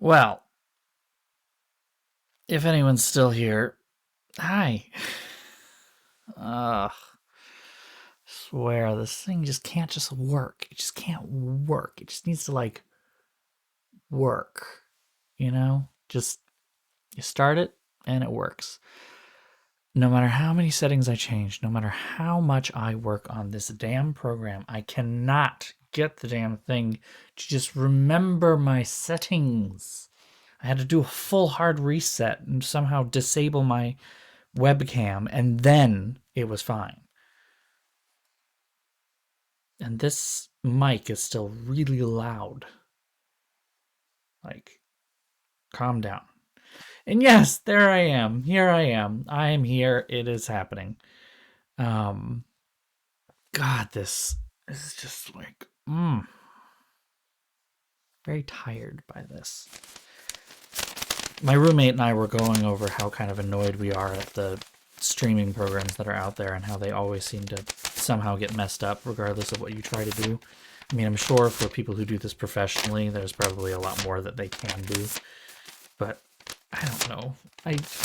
Well, if anyone's still here, hi. Ugh, swear this thing just can't just work. It just can't work. It just needs to like work. Just you start it and it works. No matter how many settings I change, no matter how much I work on this damn program, I cannot get the damn thing to just remember my settings. I had to do a full hard reset and somehow disable my webcam, and then it was fine. And this mic is still really loud. Like, calm down. And yes, there I am. Here I am. I am here. It is happening. Um, God, this is just like, very tired by this. My roommate and I were going over how kind of annoyed we are at the streaming programs that are out there and how they always seem to somehow get messed up regardless of what you try to do. I mean, I'm sure for people who do this professionally, there's probably a lot more that they can do. But I don't know.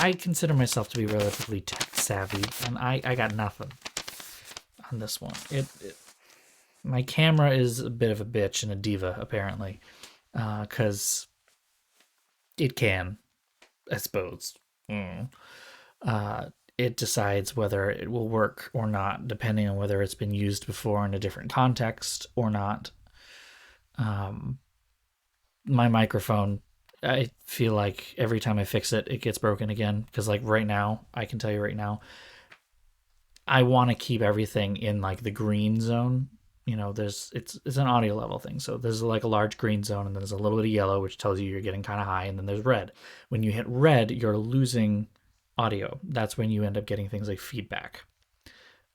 I consider myself to be relatively tech savvy, and I got nothing on this one. My camera is a bit of a bitch and a diva, apparently, because it can, I suppose. It decides whether it will work or not, depending on whether it's been used before in a different context or not. My microphone, I feel like every time I fix it, it gets broken again. Because like right now, I can tell you right now, I want to keep everything in like the green zone. It's an audio level thing. So there's like a large green zone, and then there's a little bit of yellow, which tells you you're getting kind of high, and then there's red. When you hit red, you're losing audio. That's when you end up getting things like feedback.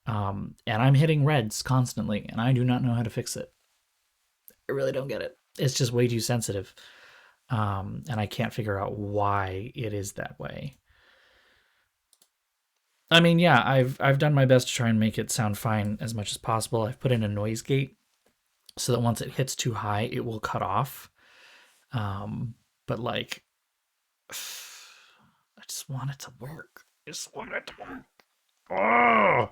And I'm hitting reds constantly, and I do not know how to fix it. I really don't get it. It's just way too sensitive, and I can't figure out why it is that way. I mean, yeah, I've done my best to try and make it sound fine as much as possible. I've put in a noise gate so that once it hits too high, it will cut off. But like, I just want it to work. I just want it to work. Oh.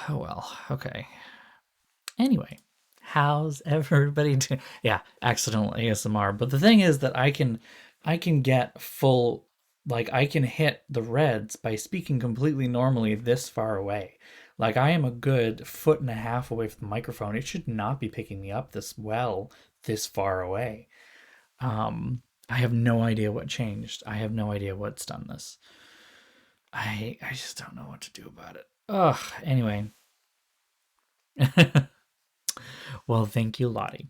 Oh well, okay. Anyway, how's everybody doing? Yeah, accidental ASMR. But the thing is that I can get full, like I can hit the reds by speaking completely normally this far away. Like I am a good foot and a half away from the microphone. It should not be picking me up this well this far away. I have no idea what changed. I have no idea what's done this. I just don't know what to do about it. Ugh. Anyway. Well, thank you, Lottie.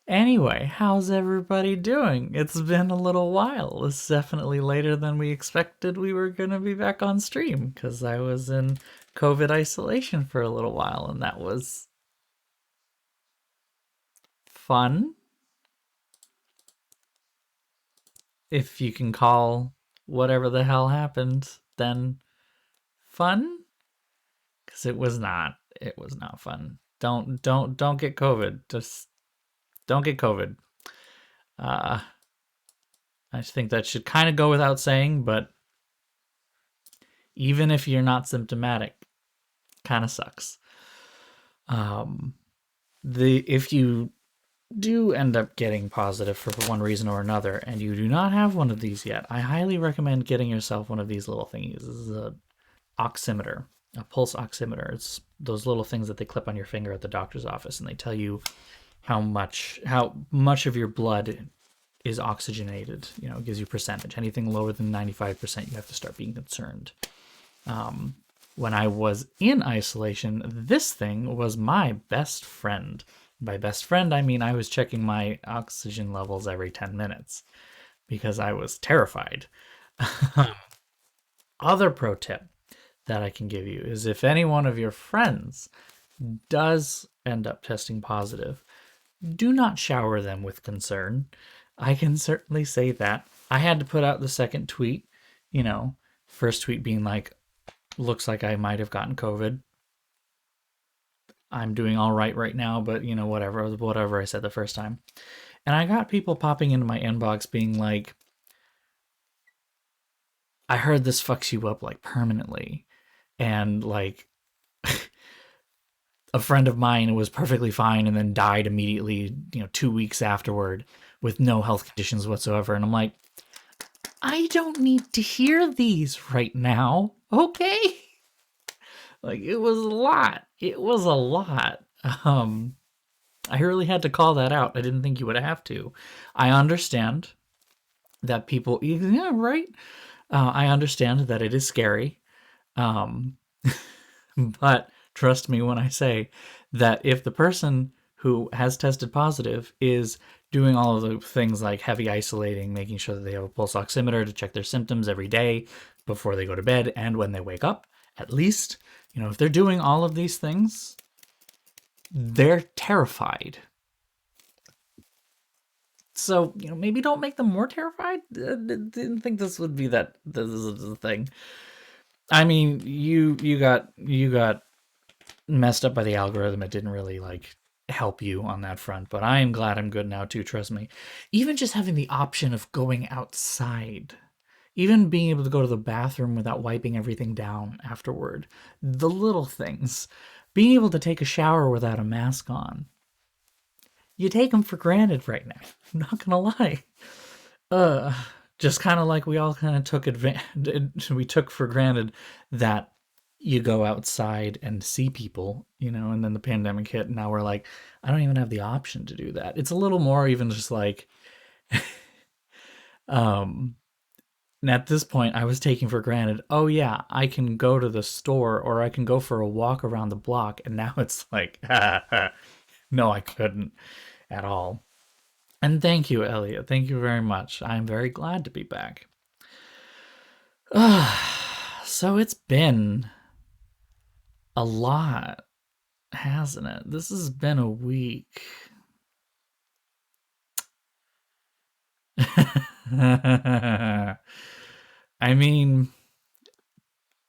Anyway, how's everybody doing? It's been a little while. It's definitely later than we expected we were going to be back on stream because I was in COVID isolation for a little while, and that was fun, if you can call whatever the hell happened then fun, because it was not. It was not fun. Don't get COVID. Just don't get COVID. Uh, I think that should kind of go without saying, but even if you're not symptomatic, kind of sucks. Um, the if you do end up getting positive for one reason or another, and you do not have one of these yet, I highly recommend getting yourself one of these little thingies. This is a oximeter, a pulse oximeter. It's those little things that they clip on your finger at the doctor's office, and they tell you how much of your blood is oxygenated. It gives you percentage. Anything lower than 95%, you have to start being concerned. When I was in isolation, this thing was my best friend. By best friend, I mean I was checking my oxygen levels every 10 minutes because I was terrified. Other pro tip that I can give you is if any one of your friends does end up testing positive, do not shower them with concern. I can certainly say that. I had to put out the second tweet, first tweet being like, looks like I might have gotten COVID. I'm doing all right now, but whatever I said the first time. And I got people popping into my inbox being like, I heard this fucks you up like permanently. And like a friend of mine was perfectly fine and then died immediately, 2 weeks afterward with no health conditions whatsoever. And I'm like, I don't need to hear these right now. Okay. Like it was a lot. It was a lot. I really had to call that out. I didn't think you would have to. I understand that people, yeah, right. I understand that it is scary. Um, but trust me when I say that if the person who has tested positive is doing all of the things like heavy isolating, making sure that they have a pulse oximeter to check their symptoms every day before they go to bed and when they wake up, at least, if they're doing all of these things, they're terrified. So, maybe don't make them more terrified. Didn't think this would be this is the thing. I mean, you got messed up by the algorithm. It didn't really like help you on that front, but I am glad I'm good now too, trust me. Even just having the option of going outside, even being able to go to the bathroom without wiping everything down afterward, the little things, being able to take a shower without a mask on, you take them for granted right now. I'm not gonna lie. Uh, just kind of like we all kind of took advantage, we took for granted that you go outside and see people, and then the pandemic hit, and now we're like, I don't even have the option to do that. It's a little more even just like, um, and at this point, I was taking for granted, oh yeah, I can go to the store or I can go for a walk around the block, and now it's like, no, I couldn't at all. And thank you, Elliot. Thank you very much. I'm very glad to be back. So it's been a lot, hasn't it? This has been a week. I mean,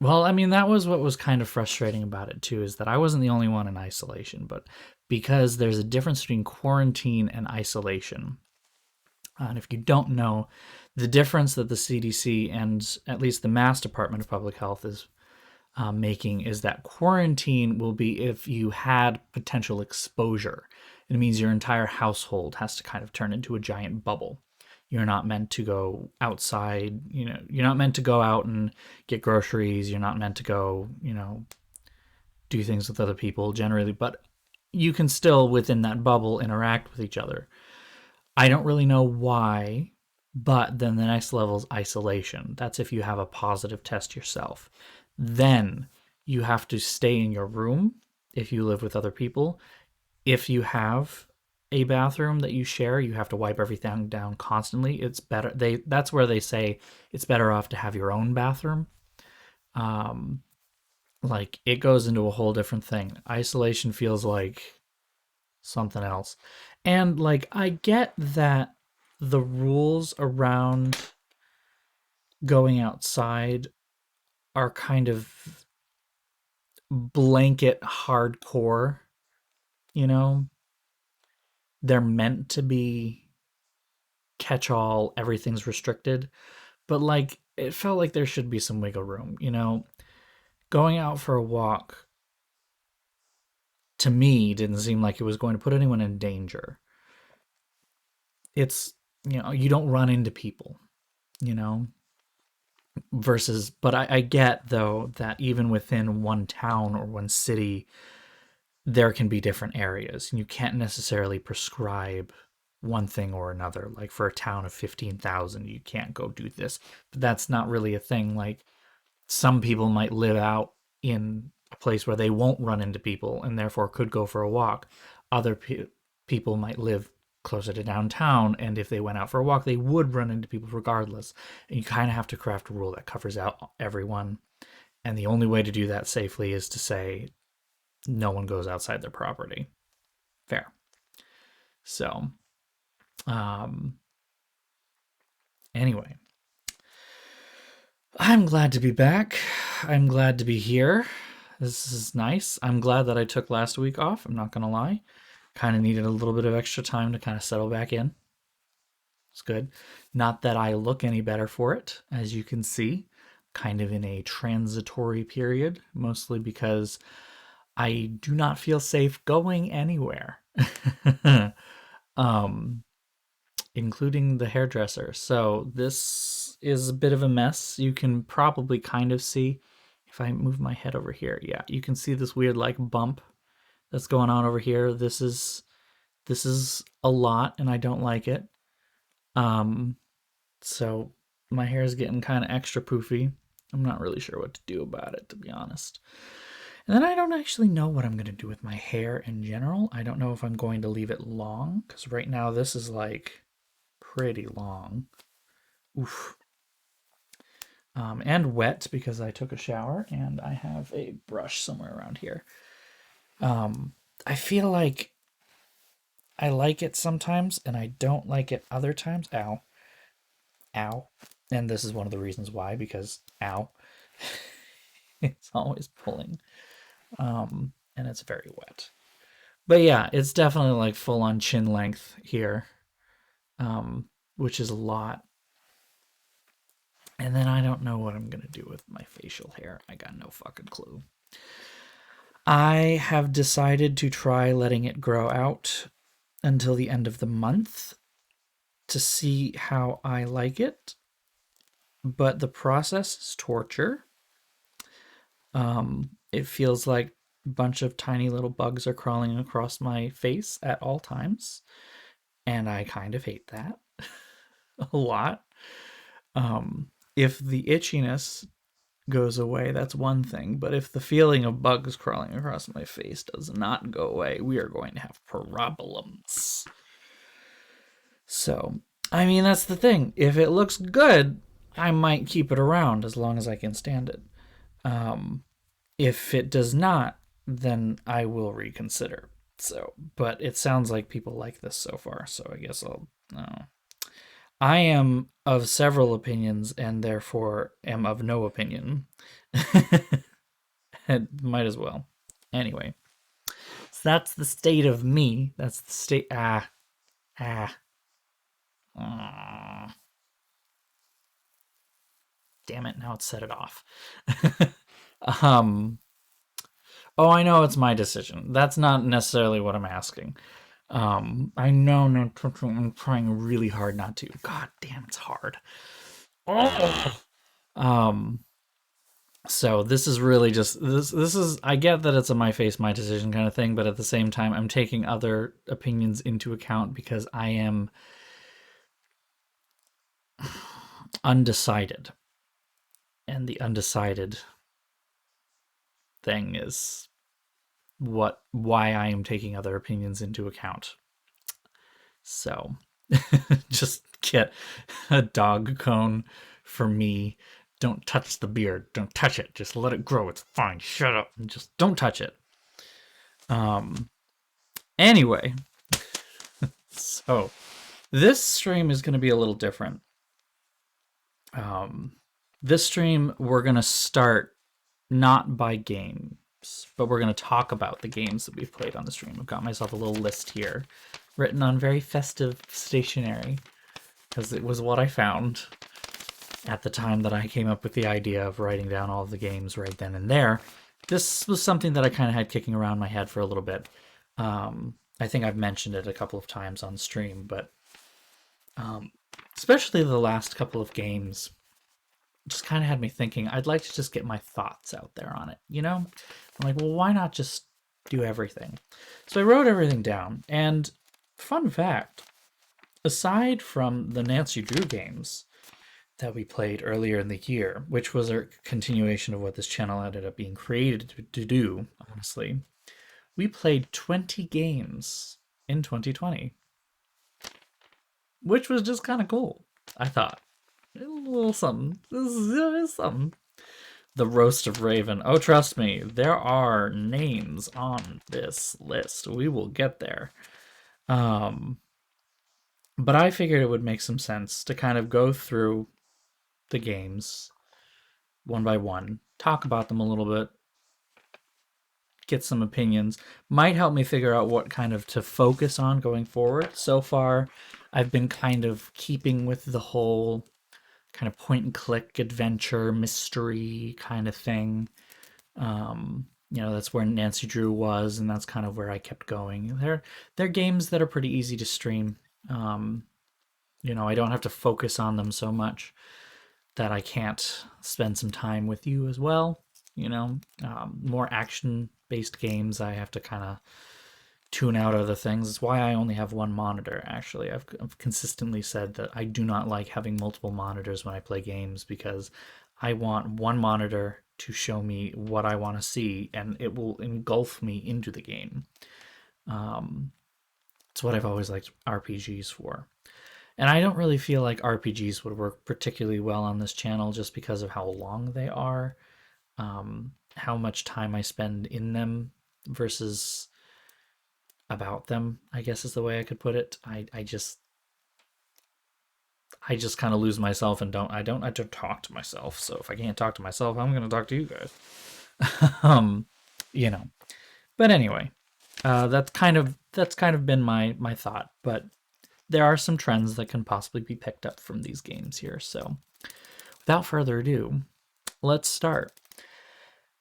that was what was kind of frustrating about it too, is that I wasn't the only one in isolation, but because there's a difference between quarantine and isolation. And if you don't know, the difference that the CDC and at least the Mass Department of Public Health is making is that quarantine will be if you had potential exposure. It means your entire household has to kind of turn into a giant bubble. You're not meant to go outside, you're not meant to go out and get groceries. You're not meant to go, do things with other people generally, but you can still, within that bubble, interact with each other. I don't really know why, but then the next level is isolation. That's if you have a positive test yourself. Then you have to stay in your room if you live with other people. If you have a bathroom that you share, you have to wipe everything down constantly. It's better. That's where they say it's better off to have your own bathroom. Um, like it goes into a whole different thing. Isolation feels like something else. And like I get that the rules around going outside are kind of blanket hardcore, you know? They're meant to be catch all, everything's restricted, but like it felt like there should be some wiggle room, Going out for a walk to me didn't seem like it was going to put anyone in danger. It's, you don't run into people, you know? Versus, but I get though that even within one town or one city, there can be different areas, and you can't necessarily prescribe one thing or another. Like for a town of 15,000, you can't go do this, but that's not really a thing. Like some people might live out in a place where they won't run into people and therefore could go for a walk. Other people might live closer to downtown, and if they went out for a walk, they would run into people regardless. And you kind of have to craft a rule that covers out everyone. And the only way to do that safely is to say no one goes outside their property. Fair. So, um, anyway, I'm glad to be back. I'm glad to be here. This is nice. I'm glad that I took last week off. I'm not going to lie. Kind of needed a little bit of extra time to kind of settle back in. It's good. Not that I look any better for it, as you can see. Kind of in a transitory period, mostly because I do not feel safe going anywhere, um, including the hairdresser. So this is a bit of a mess. You can probably kind of see if I move my head over here. Yeah, you can see this weird like bump that's going on over here. This is a lot, and I don't like it. Um, so my hair is getting kind of extra poofy. I'm not really sure what to do about it, to be honest. And then I don't actually know what I'm going to do with my hair in general. I don't know if I'm going to leave it long, because right now this is like pretty long. Oof. And wet because I took a shower and I have a brush somewhere around here. I feel like I like it sometimes and I don't like it other times. Ow. Ow. And this is one of the reasons why, because ow. It's always pulling. And it's very wet. But yeah, it's definitely like full on chin length here, which is a lot. And then I don't know what I'm going to do with my facial hair. I got no fucking clue. I have decided to try letting it grow out until the end of the month to see how I like it. But the process is torture. It feels like a bunch of tiny little bugs are crawling across my face at all times. And I kind of hate that a lot. If the itchiness goes away, that's one thing. But if the feeling of bugs crawling across my face does not go away, we are going to have problems. So, I mean, that's the thing. If it looks good, I might keep it around as long as I can stand it. If it does not, then I will reconsider. So, but it sounds like people like this so far, so I guess I'll. I am of several opinions and therefore am of no opinion. It might as well. Anyway, so that's the state of me. That's the state. Ah. Damn it! Now it's set it off. um. Oh, I know it's my decision. That's not necessarily what I'm asking. I know, no, I'm trying really hard not to. God damn, it's hard. Oh. So this is really just this is I get that it's a my face my decision kind of thing, but at the same time I'm taking other opinions into account because I am undecided. And the undecided thing is why I am taking other opinions into account. So just get a dog cone for me. Don't touch the beard. Don't touch it. Just let it grow. It's fine. Shut up and just don't touch it. Anyway, so this stream is going to be a little different. This stream we're going to start not by games, but we're going to talk about the games that we've played on the stream. I've got myself a little list here written on very festive stationery because it was what I found at the time that I came up with the idea of writing down all of the games right then and there. This was something that I kind of had kicking around my head for a little bit. I think I've mentioned it a couple of times on stream, but especially the last couple of games just kind of had me thinking I'd like to just get my thoughts out there on it, you know? I'm like, well, why not just do everything? So I wrote everything down, and fun fact, aside from the Nancy Drew games that we played earlier in the year, which was a continuation of what this channel ended up being created to do, honestly, we played 20 games in 2020, which was just kind of cool, I thought. A little something. This is something. The Roast of Raven. Oh, trust me, there are names on this list. We will get there. But I figured it would make some sense to kind of go through the games one by one, talk about them a little bit, get some opinions. Might help me figure out what kind of to focus on going forward. So far, I've been kind of keeping with the whole kind of point and click adventure mystery kind of thing. That's where Nancy Drew was, and that's kind of where I kept going. They're games that are pretty easy to stream. Um, I don't have to focus on them so much that I can't spend some time with you as well. More action based games, I have to kind of tune out other things. It's why I only have one monitor, actually. I've consistently said that I do not like having multiple monitors when I play games because I want one monitor to show me what I want to see and it will engulf me into the game. Um, it's what I've always liked RPGs for. And I don't really feel like RPGs would work particularly well on this channel just because of how long they are, how much time I spend in them versus about them, I guess is the way I could put it. I just kind of lose myself and I don't talk to myself. So if I can't talk to myself, I'm going to talk to you guys. um, you know. But anyway, that's kind of been my thought, but there are some trends that can possibly be picked up from these games here. So, without further ado, let's start.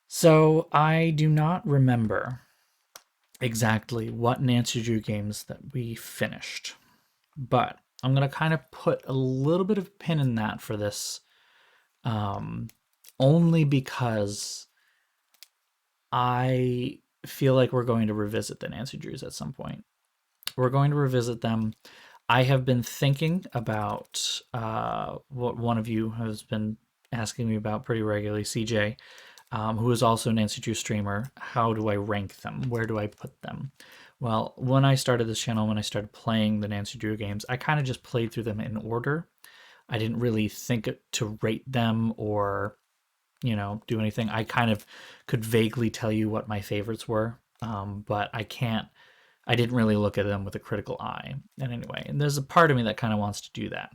So, I do not remember exactly what Nancy Drew games that we finished, but I'm going to kind of put a little bit of a pin in that for this, um, only because I feel like we're going to revisit the Nancy Drews at some point. We're going to revisit them. I have been thinking about what one of you has been asking me about pretty regularly, CJ, who is also a Nancy Drew streamer. How do I rank them? Where do I put them? Well, when I started this channel, when I started playing the Nancy Drew games, I kind of just played through them in order. I didn't really think to rate them or, do anything. I kind of could vaguely tell you what my favorites were, but I didn't really look at them with a critical eye. And anyway, and there's a part of me that kind of wants to do that.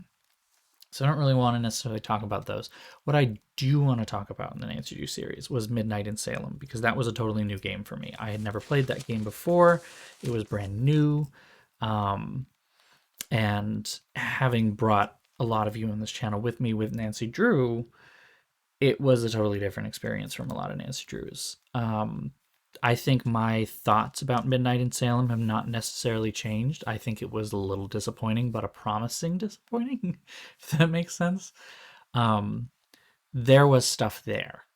So I don't really want to necessarily talk about those. What I do want to talk about in the Nancy Drew series was Midnight in Salem, because that was a totally new game for me. I had never played that game before. It was brand new. Um, and having brought a lot of you on this channel with me with Nancy Drew, it was a totally different experience from a lot of Nancy Drews. I think my thoughts about Midnight in Salem have not necessarily changed. I think it was a little disappointing, but a promising disappointing, if that makes sense. Um, there was stuff there.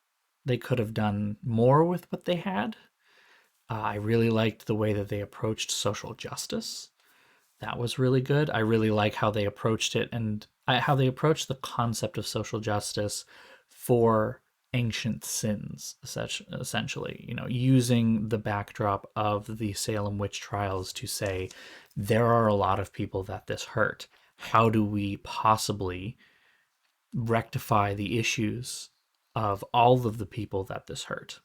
They could have done more with what they had. I really liked the way that they approached social justice. That was really good. I really like how they approached it and how they approached the concept of social justice for ancient sins, essentially, using the backdrop of the Salem witch trials to say there are a lot of people that this hurt. How do we possibly rectify the issues of all of the people that this hurt?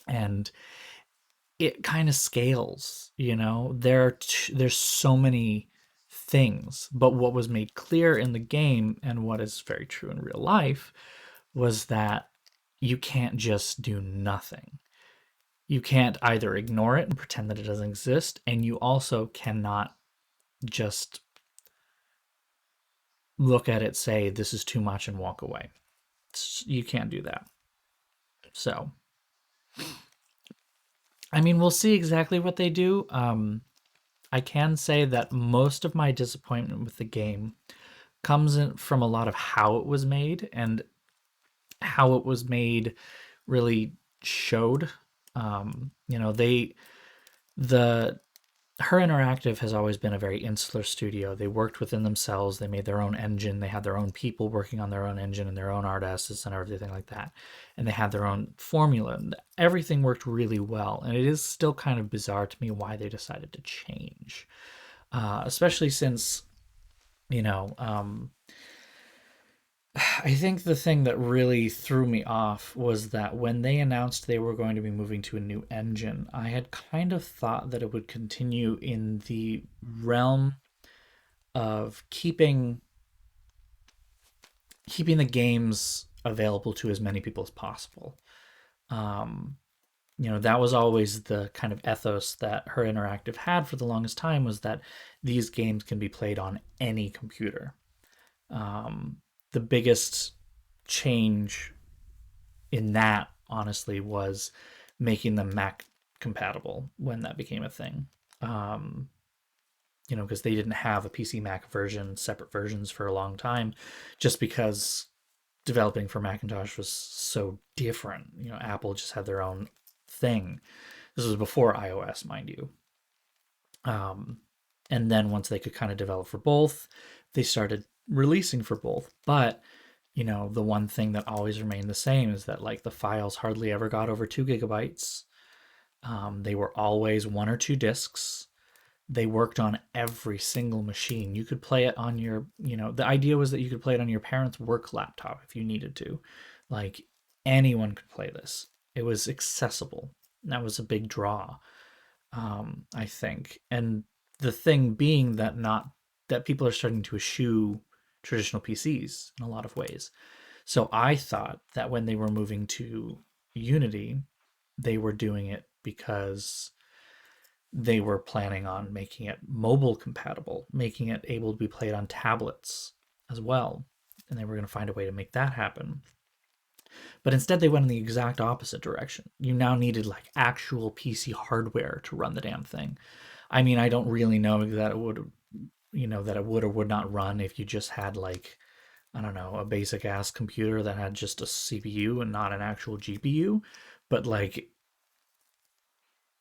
And it kind of scales, there's so many things, but what was made clear in the game and what is very true in real life was that you can't just do nothing. You can't either ignore it and pretend that it doesn't exist, and you also cannot just look at it, say this is too much, and walk away. You can't do that. So I mean, we'll see exactly what they do. I can say that most of my disappointment with the game comes in from a lot of how it was made, and how it was made really showed. The Her Interactive has always been a very insular studio. They worked within themselves. They made their own engine. They had their own people working on their own engine and their own art assets and everything like that. And they had their own formula. And everything worked really well. And it is still kind of bizarre to me why they decided to change, especially since, you know, I think the thing that really threw me off was that when they announced they were going to be moving to a new engine, I had kind of thought that it would continue in the realm of keeping the games available to as many people as possible. Um, that was always the kind of ethos that Her Interactive had for the longest time, was that these games can be played on any computer. Um, the biggest change in that, honestly, was making them Mac compatible when that became a thing. Um, because they didn't have a PC Mac version, separate versions for a long time, just because developing for Macintosh was so different. Apple just had their own thing. This was before iOS, mind you. Um, and then once they could kind of develop for both, they started releasing for both. But the one thing that always remained the same is that like the files hardly ever got over 2 GB. They were always 1 or 2 discs. They worked on every single machine. You could play it on the idea was that you could play it on your parents' work laptop if you needed to. Like anyone could play this. It was accessible. That was a big draw, I think. And the thing being that not that people are starting to eschew traditional PCs in a lot of ways. So I thought that when they were moving to Unity, they were doing it because they were planning on making it mobile compatible, making it able to be played on tablets as well. And they were going to find a way to make that happen. But instead, they went in the exact opposite direction. You now needed like actual PC hardware to run the damn thing. I mean, I don't really know that it would, that it would or would not run if you just had like, I don't know, a basic ass computer that had just a CPU and not an actual GPU. But like,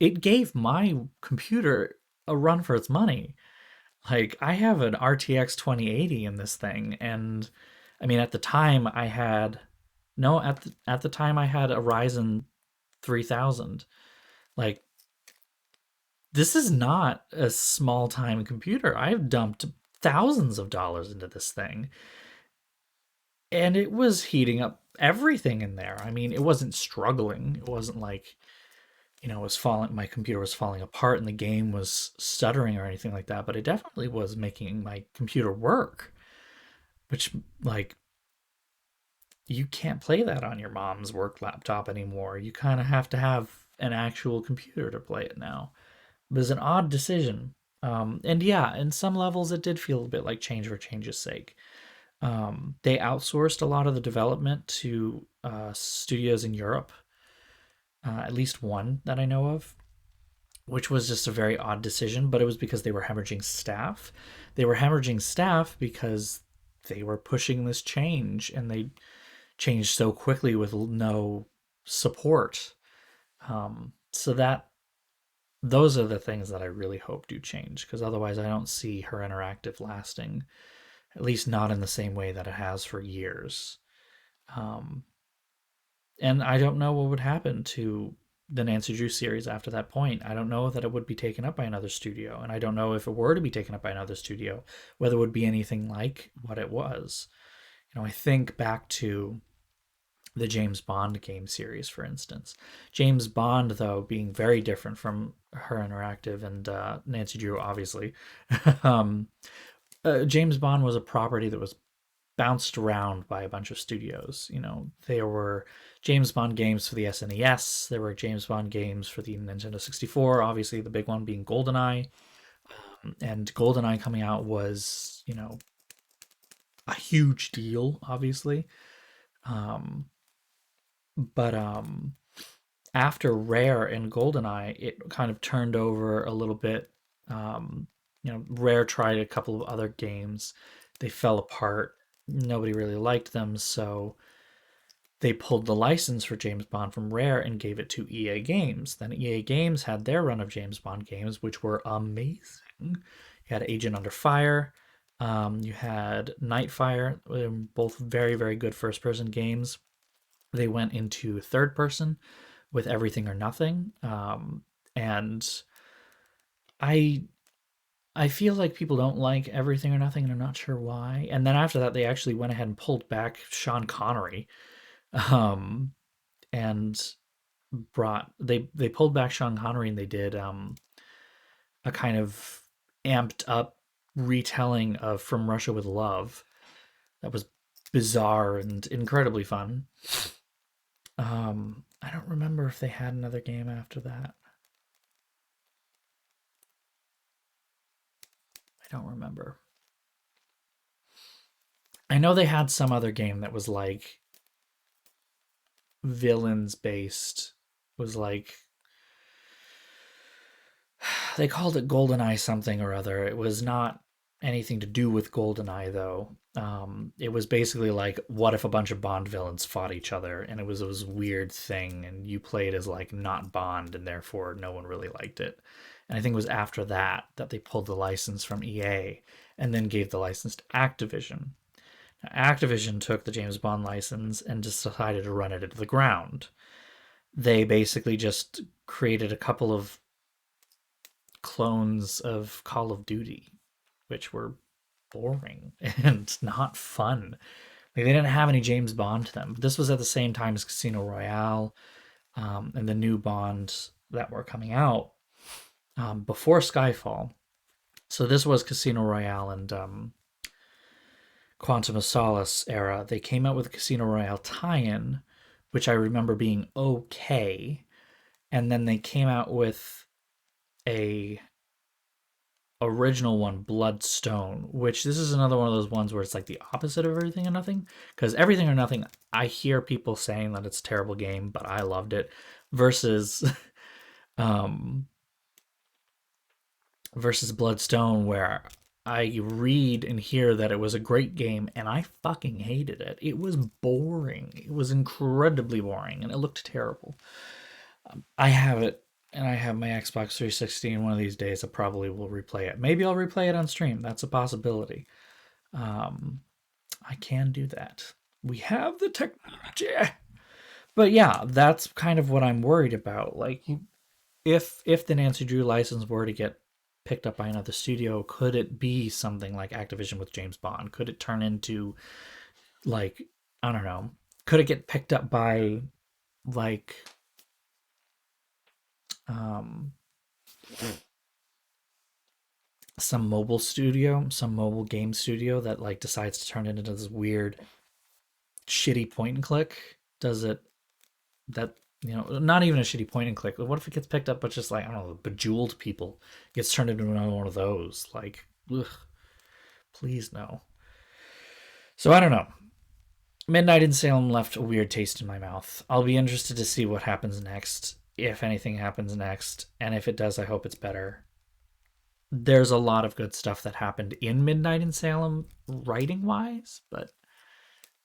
it gave my computer a run for its money. Like, I have an RTX 2080 in this thing, and I mean, at the time I had no, at the time I had a Ryzen 3000. Like, this is not a small time computer. I've dumped thousands of dollars into this thing, and it was heating up everything in there. I mean, it wasn't struggling. It wasn't like, it was falling, my computer was falling apart and the game was stuttering or anything like that, but it definitely was making my computer work, which, like, you can't play that on your mom's work laptop anymore. You kind of have to have an actual computer to play it now. It was an odd decision. And yeah, in some levels, it did feel a bit like change for change's sake. They outsourced a lot of the development to studios in Europe, at least one that I know of, which was just a very odd decision, but it was because they were hemorrhaging staff. They were hemorrhaging staff because they were pushing this change, and they changed so quickly with no support. So that those are the things that I really hope do change, because otherwise I don't see Her Interactive lasting, at least not in the same way that it has for years. Um, and I don't know what would happen to the Nancy Drew series after that point. I don't know that it would be taken up by another studio, and I don't know if it were to be taken up by another studio, whether it would be anything like what it was. I think back to the James Bond game series, for instance. James Bond, though, being very different from Her Interactive and Nancy Drew, obviously. um, James Bond was a property that was bounced around by a bunch of studios. There were James Bond games for the SNES, there were James Bond games for the Nintendo 64, obviously the big one being GoldenEye. And GoldenEye coming out was, a huge deal, obviously. Um, but after Rare and GoldenEye, it kind of turned over a little bit. Rare tried a couple of other games, they fell apart. Nobody really liked them, so they pulled the license for James Bond from Rare and gave it to EA Games. Then EA Games had their run of James Bond games, which were amazing. You had Agent Under Fire, you had Nightfire, both very, very good first person games. They went into third person with Everything or Nothing. And I I feel like people don't like Everything or Nothing, and I'm not sure why. And then after that, they actually went ahead and pulled back Sean Connery, um, and they pulled back Sean Connery, and they did a kind of amped up retelling of From Russia with Love that was bizarre and incredibly fun. I don't remember if they had another game after that. I don't remember. I know they had some other game that was like villains based. Was like they called it GoldenEye something or other. It was not anything to do with GoldenEye though. It was basically like, what if a bunch of Bond villains fought each other, and it was this weird thing, and you played as like not Bond, and therefore no one really liked it. And I think it was after that that they pulled the license from EA and then gave the license to Activision. Now, Activision took the James Bond license and just decided to run it into the ground. They basically just created a couple of clones of Call of Duty, which were boring and not fun. Like, they didn't have any James Bond to them. This was at the same time as Casino Royale, and the new Bonds that were coming out before Skyfall. So this was Casino Royale and Quantum of Solace era. They came out with a Casino Royale tie-in, which I remember being okay, and then they came out with a original one, Bloodstone, which this is another one of those ones where it's like the opposite of Everything or Nothing. Because Everything or Nothing, I hear people saying that it's a terrible game, but I loved it. Versus um versus Bloodstone, where I read and hear that it was a great game, and I fucking hated it. It was boring. It was incredibly boring, and it looked terrible. I have it, and I have my Xbox 360, and one of these days I probably will replay it. Maybe I'll replay it on stream. That's a possibility. Um, I can do that. We have the technology. But yeah, that's kind of what I'm worried about. Like, if the Nancy Drew license were to get picked up by another studio, could it be something like Activision with James Bond? Could it turn into, like, I don't know, could it get picked up by like um some mobile studio, some mobile game studio that like decides to turn it into this weird shitty point and click? Does it that not even a shitty point and click. What if it gets picked up but just like, I don't know, Bejeweled People gets turned into another one of those? Like, ugh, please no. So I don't know. Midnight in Salem left a weird taste in my mouth. I'll be interested to see what happens next, if anything happens next, and if it does, I hope it's better. There's a lot of good stuff that happened in Midnight in Salem, writing wise, but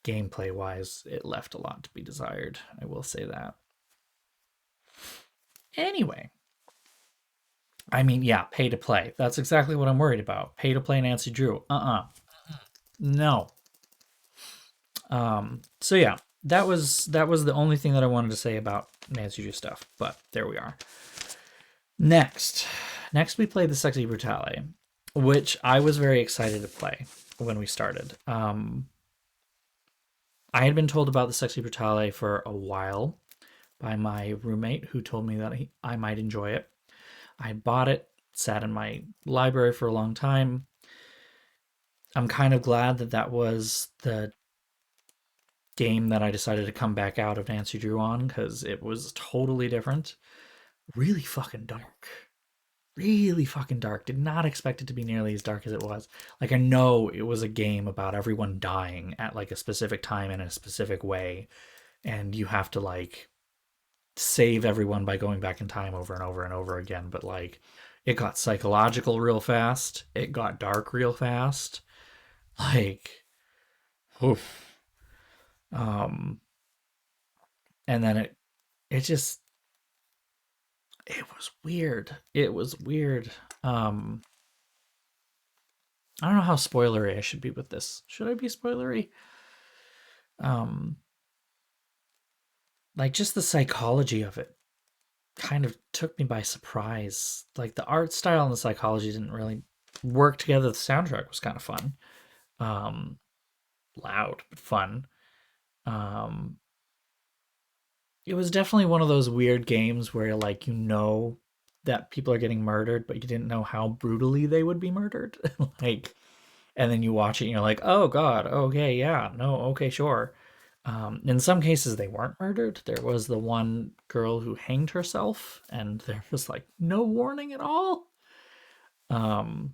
gameplay wise, it left a lot to be desired. I will say that. Anyway, I mean, yeah, pay to play. That's exactly what I'm worried about. Pay to play Nancy Drew. No. So yeah, that was the only thing that I wanted to say about Nancy Drew stuff. But there we are. Next we played the Sexy Brutale, which I was very excited to play when we started. I had been told about the Sexy Brutale for a while by my roommate, who told me that I might enjoy it. I bought it, sat in my library for a long time. I'm kind of glad that that was the game that I decided to come back out of Nancy Drew on, because it was totally different. Really fucking dark. Really fucking dark. Did not expect it to be nearly as dark as it was. Like, I know it was a game about everyone dying at like a specific time in a specific way, and you have to like save everyone by going back in time over and over and over again. But like, it got psychological real fast. It got dark real fast. Like, oof. And then it just, it was weird. It was weird. I don't know how spoilery I should be with this. Should I be spoilery? Um, like, just the psychology of it kind of took me by surprise. Like, the art style and the psychology didn't really work together. The soundtrack was kind of fun. Um, Loud but fun. Um, it was definitely one of those weird games where like, that people are getting murdered, but you didn't know how brutally they would be murdered. Like, and then you watch it and you're like, oh god, okay, yeah, no, okay, sure. In some cases, they weren't murdered. There was the one girl who hanged herself, and there was like no warning at all. Um,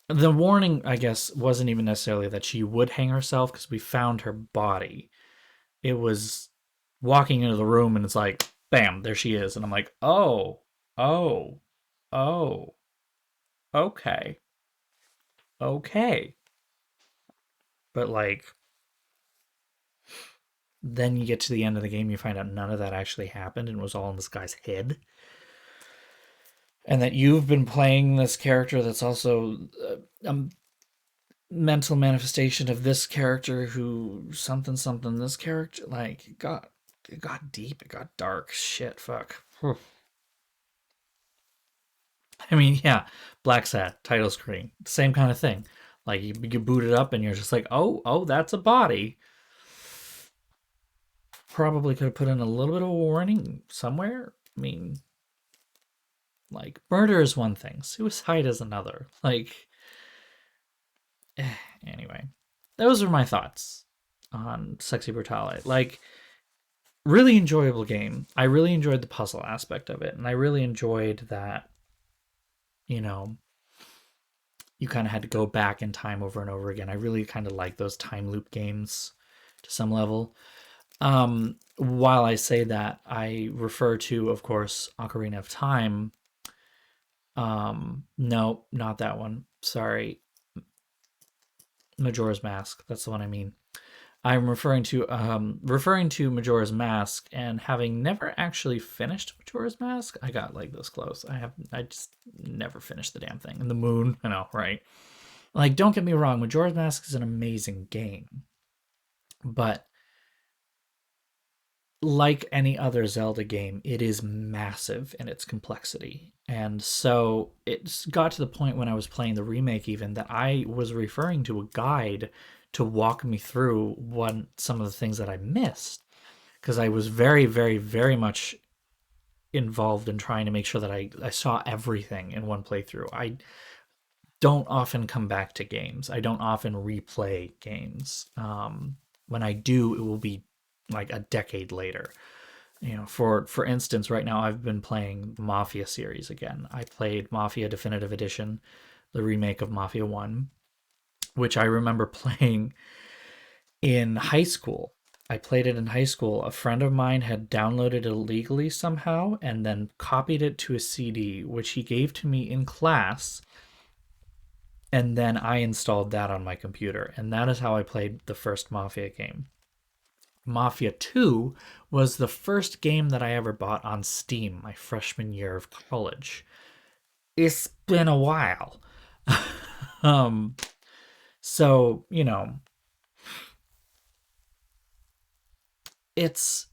the warning, I guess, wasn't even necessarily that she would hang herself because we found her body. It was walking into the room, and it's like, bam, there she is. And I'm like, oh, oh, oh, okay, okay. But like, then you get to the end of the game, you find out none of that actually happened and it was all in this guy's head. And that you've been playing this character that's also a mental manifestation of this character who something something this character like it got deep, it got dark. Shit, fuck. I mean, yeah, Blacksad title screen, same kind of thing. Like you boot it up and you're just like, oh, that's a body. Probably could have put in a little bit of a warning somewhere. I mean, like murder is one thing, suicide is another. Like, anyway, those are my thoughts on Sexy Brutale. Like, really enjoyable game. I really enjoyed the puzzle aspect of it, and I really enjoyed that. You know, you kind of had to go back in time over and over again. I really kind of like those time loop games to some level. While I say that, I refer to, of course, Ocarina of Time. No, not that one. Sorry, Majora's Mask. That's the one I mean. I'm referring to Majora's Mask, and having never actually finished Majora's Mask, I got like this close. I just never finished the damn thing. And the moon, I know, right? Like, don't get me wrong, Majora's Mask is an amazing game, but like any other Zelda game, it is massive in its complexity. And so it got to the point when I was playing the remake, even that I was referring to a guide to walk me through some of the things that I missed because I was very, very, very much involved in trying to make sure that I saw everything in one playthrough. I don't often come back to games. I don't often replay games. When I do, it will be like a decade later. For instance, right now I've been playing the Mafia series again. I played Mafia Definitive Edition, the remake of Mafia 1, which I remember playing in high school. I played it in high school. A friend of mine had downloaded it illegally somehow and then copied it to a CD, which he gave to me in class. And then I installed that on my computer. And that is how I played the first Mafia game. Mafia 2 was the first game that I ever bought on Steam my freshman year of college. It's been a while. um, so, it's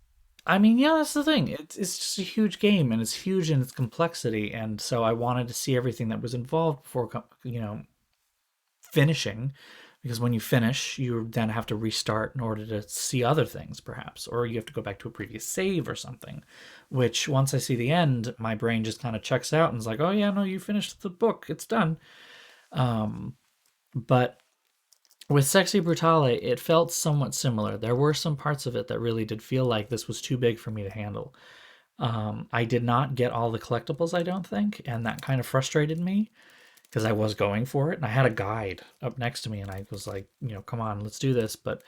I mean, yeah, that's the thing. It's just a huge game and it's huge in its complexity, and so I wanted to see everything that was involved before finishing, because when you finish, you then have to restart in order to see other things, perhaps, or you have to go back to a previous save or something. Which once I see the end, my brain just kind of checks out and is like, "Oh yeah, no, you finished the book. It's done." But with Sexy Brutale, it felt somewhat similar. There were some parts of it that really did feel like this was too big for me to handle. I did not get all the collectibles, I don't think, and that kind of frustrated me because I was going for it, and I had a guide up next to me, and I was like, come on, let's do this. But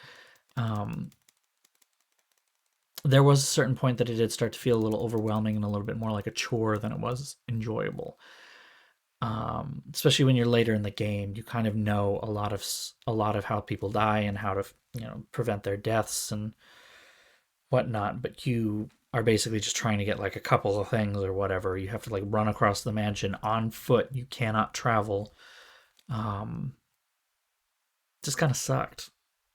there was a certain point that it did start to feel a little overwhelming and a little bit more like a chore than it was enjoyable. Especially when you're later in the game, you kind of know a lot of how people die and how to prevent their deaths and whatnot, but you are basically just trying to get like a couple of things or whatever. You have to like run across the mansion on foot. You cannot travel. Um, just kind of sucked.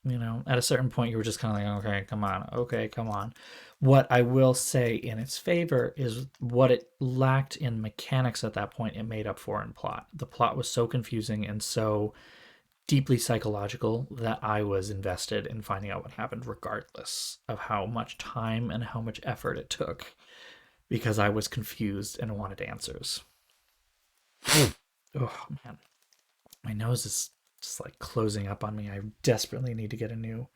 At a certain point, you were just kind of like, okay, come on, okay, come on. What I will say in its favor is what it lacked in mechanics at that point, it made up for in plot. The plot was so confusing and so deeply psychological that I was invested in finding out what happened, regardless of how much time and how much effort it took, because I was confused and wanted answers. Oh, man. My nose is just like closing up on me. I desperately need to get a new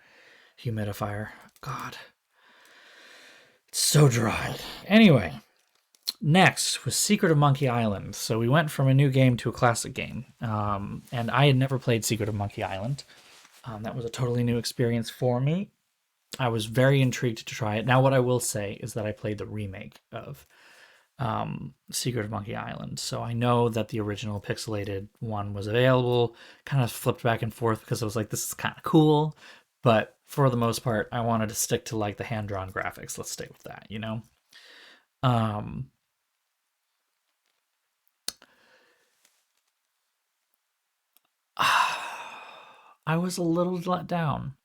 humidifier. God, it's so dry. Anyway, next was Secret of Monkey Island. So we went from a new game to a classic game. And I had never played Secret of Monkey Island. That was a totally new experience for me. I was very intrigued to try it. Now, what I will say is that I played the remake of Secret of Monkey Island. So I know that the original pixelated one was available. Kind of flipped back and forth because I was like, this is kind of cool. But for the most part, I wanted to stick to like the hand-drawn graphics. Let's stay with that, you know? Um, I was a little let down.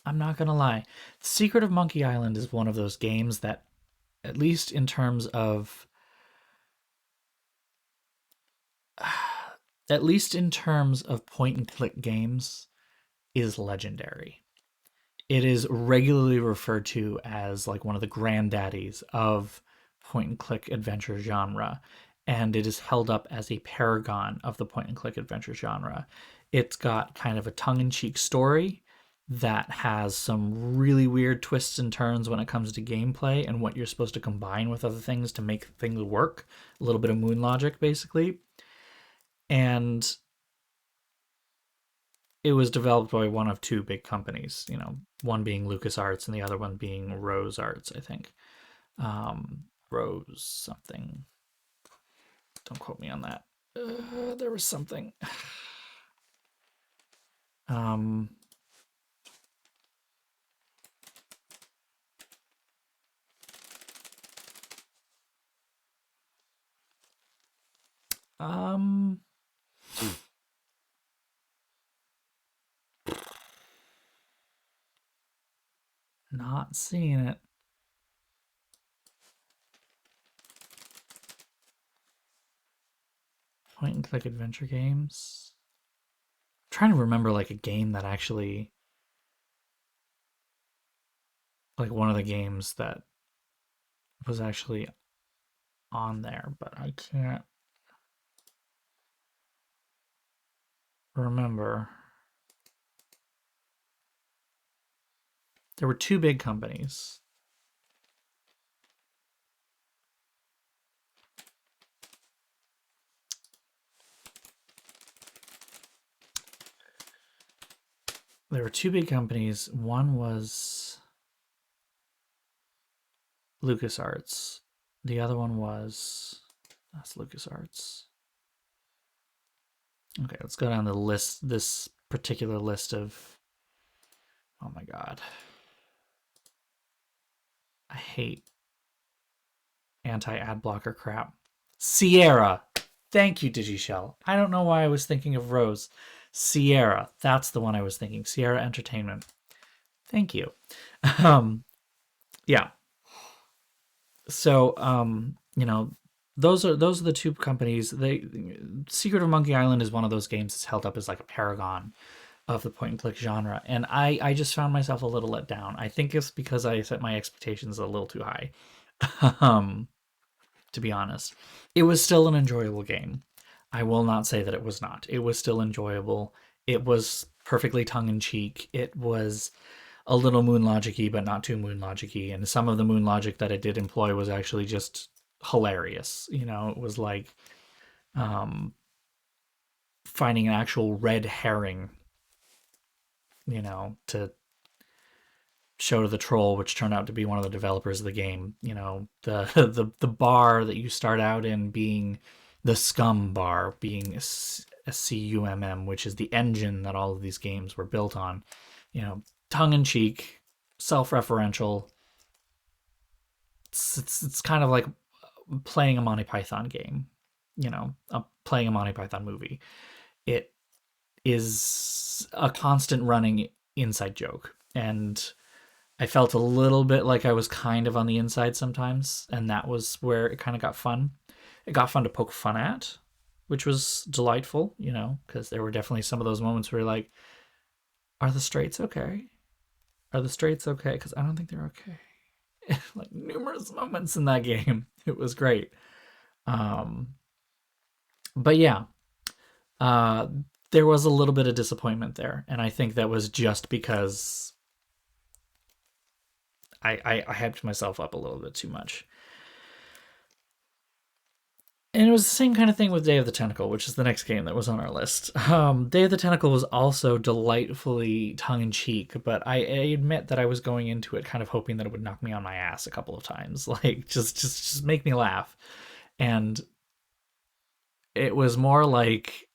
I'm not gonna lie. Secret of Monkey Island is one of those games that, at least in terms of point and click games, is legendary. It is regularly referred to as like one of the granddaddies of point and click adventure genre, and it is held up as a paragon of the point and click adventure genre. It's got kind of a tongue in cheek story that has some really weird twists and turns when it comes to gameplay and what you're supposed to combine with other things to make things work. A little bit of moon logic, basically. And it was developed by one of two big companies, you know, one being LucasArts and the other one being Rose Arts, I think. Rose something. Don't quote me on that. There was something. um, um, not seeing it. Point and click adventure games. I'm trying to remember like a game that actually, like one of the games that was actually on there, but I can't remember. There were two big companies. There were two big companies. One was LucasArts. The other one was... That's LucasArts. Okay, let's go down the list, this particular list of... Oh my god. I hate anti-ad blocker crap. Sierra. Thank you, Digishell. I don't know why I was thinking of Rose. Sierra. That's the one I was thinking. Sierra Entertainment. Thank you. Yeah. So, you know, those are the two companies. Secret of Monkey Island is one of those games that's held up as like a paragon of the point and click genre, and I just found myself a little let down. I think it's because I set my expectations a little too high. To be honest, it was still an enjoyable game. I will not say that it was not. It was still enjoyable. It was perfectly tongue in cheek. It was a little moon logic-y, but not too moon logic-y. And some of the moon logic that it did employ was actually just hilarious. You know, it was like finding an actual red herring, you know, to show to the troll, which turned out to be one of the developers of the game. You know, the bar that you start out in being the scum bar, being a CUMM, which is the engine that all of these games were built on. You know, tongue-in-cheek, self-referential. It's kind of like playing a Monty Python game, you know, playing a Monty Python movie. It is a constant running inside joke, and I felt a little bit like I was kind of on the inside sometimes, and that was where it kind of got fun. It got fun to poke fun at, which was delightful, you know, because there were definitely some of those moments where you're like, are the straights okay? Are the straights okay? Because I don't think they're okay. Like numerous moments in that game. It was great. But yeah, there was a little bit of disappointment there. And I think that was just because I hyped myself up a little bit too much. And it was the same kind of thing with Day of the Tentacle, which is the next game that was on our list. Day of the Tentacle was also delightfully tongue in cheek, but I admit that I was going into it kind of hoping that it would knock me on my ass a couple of times, like just make me laugh. And it was more like,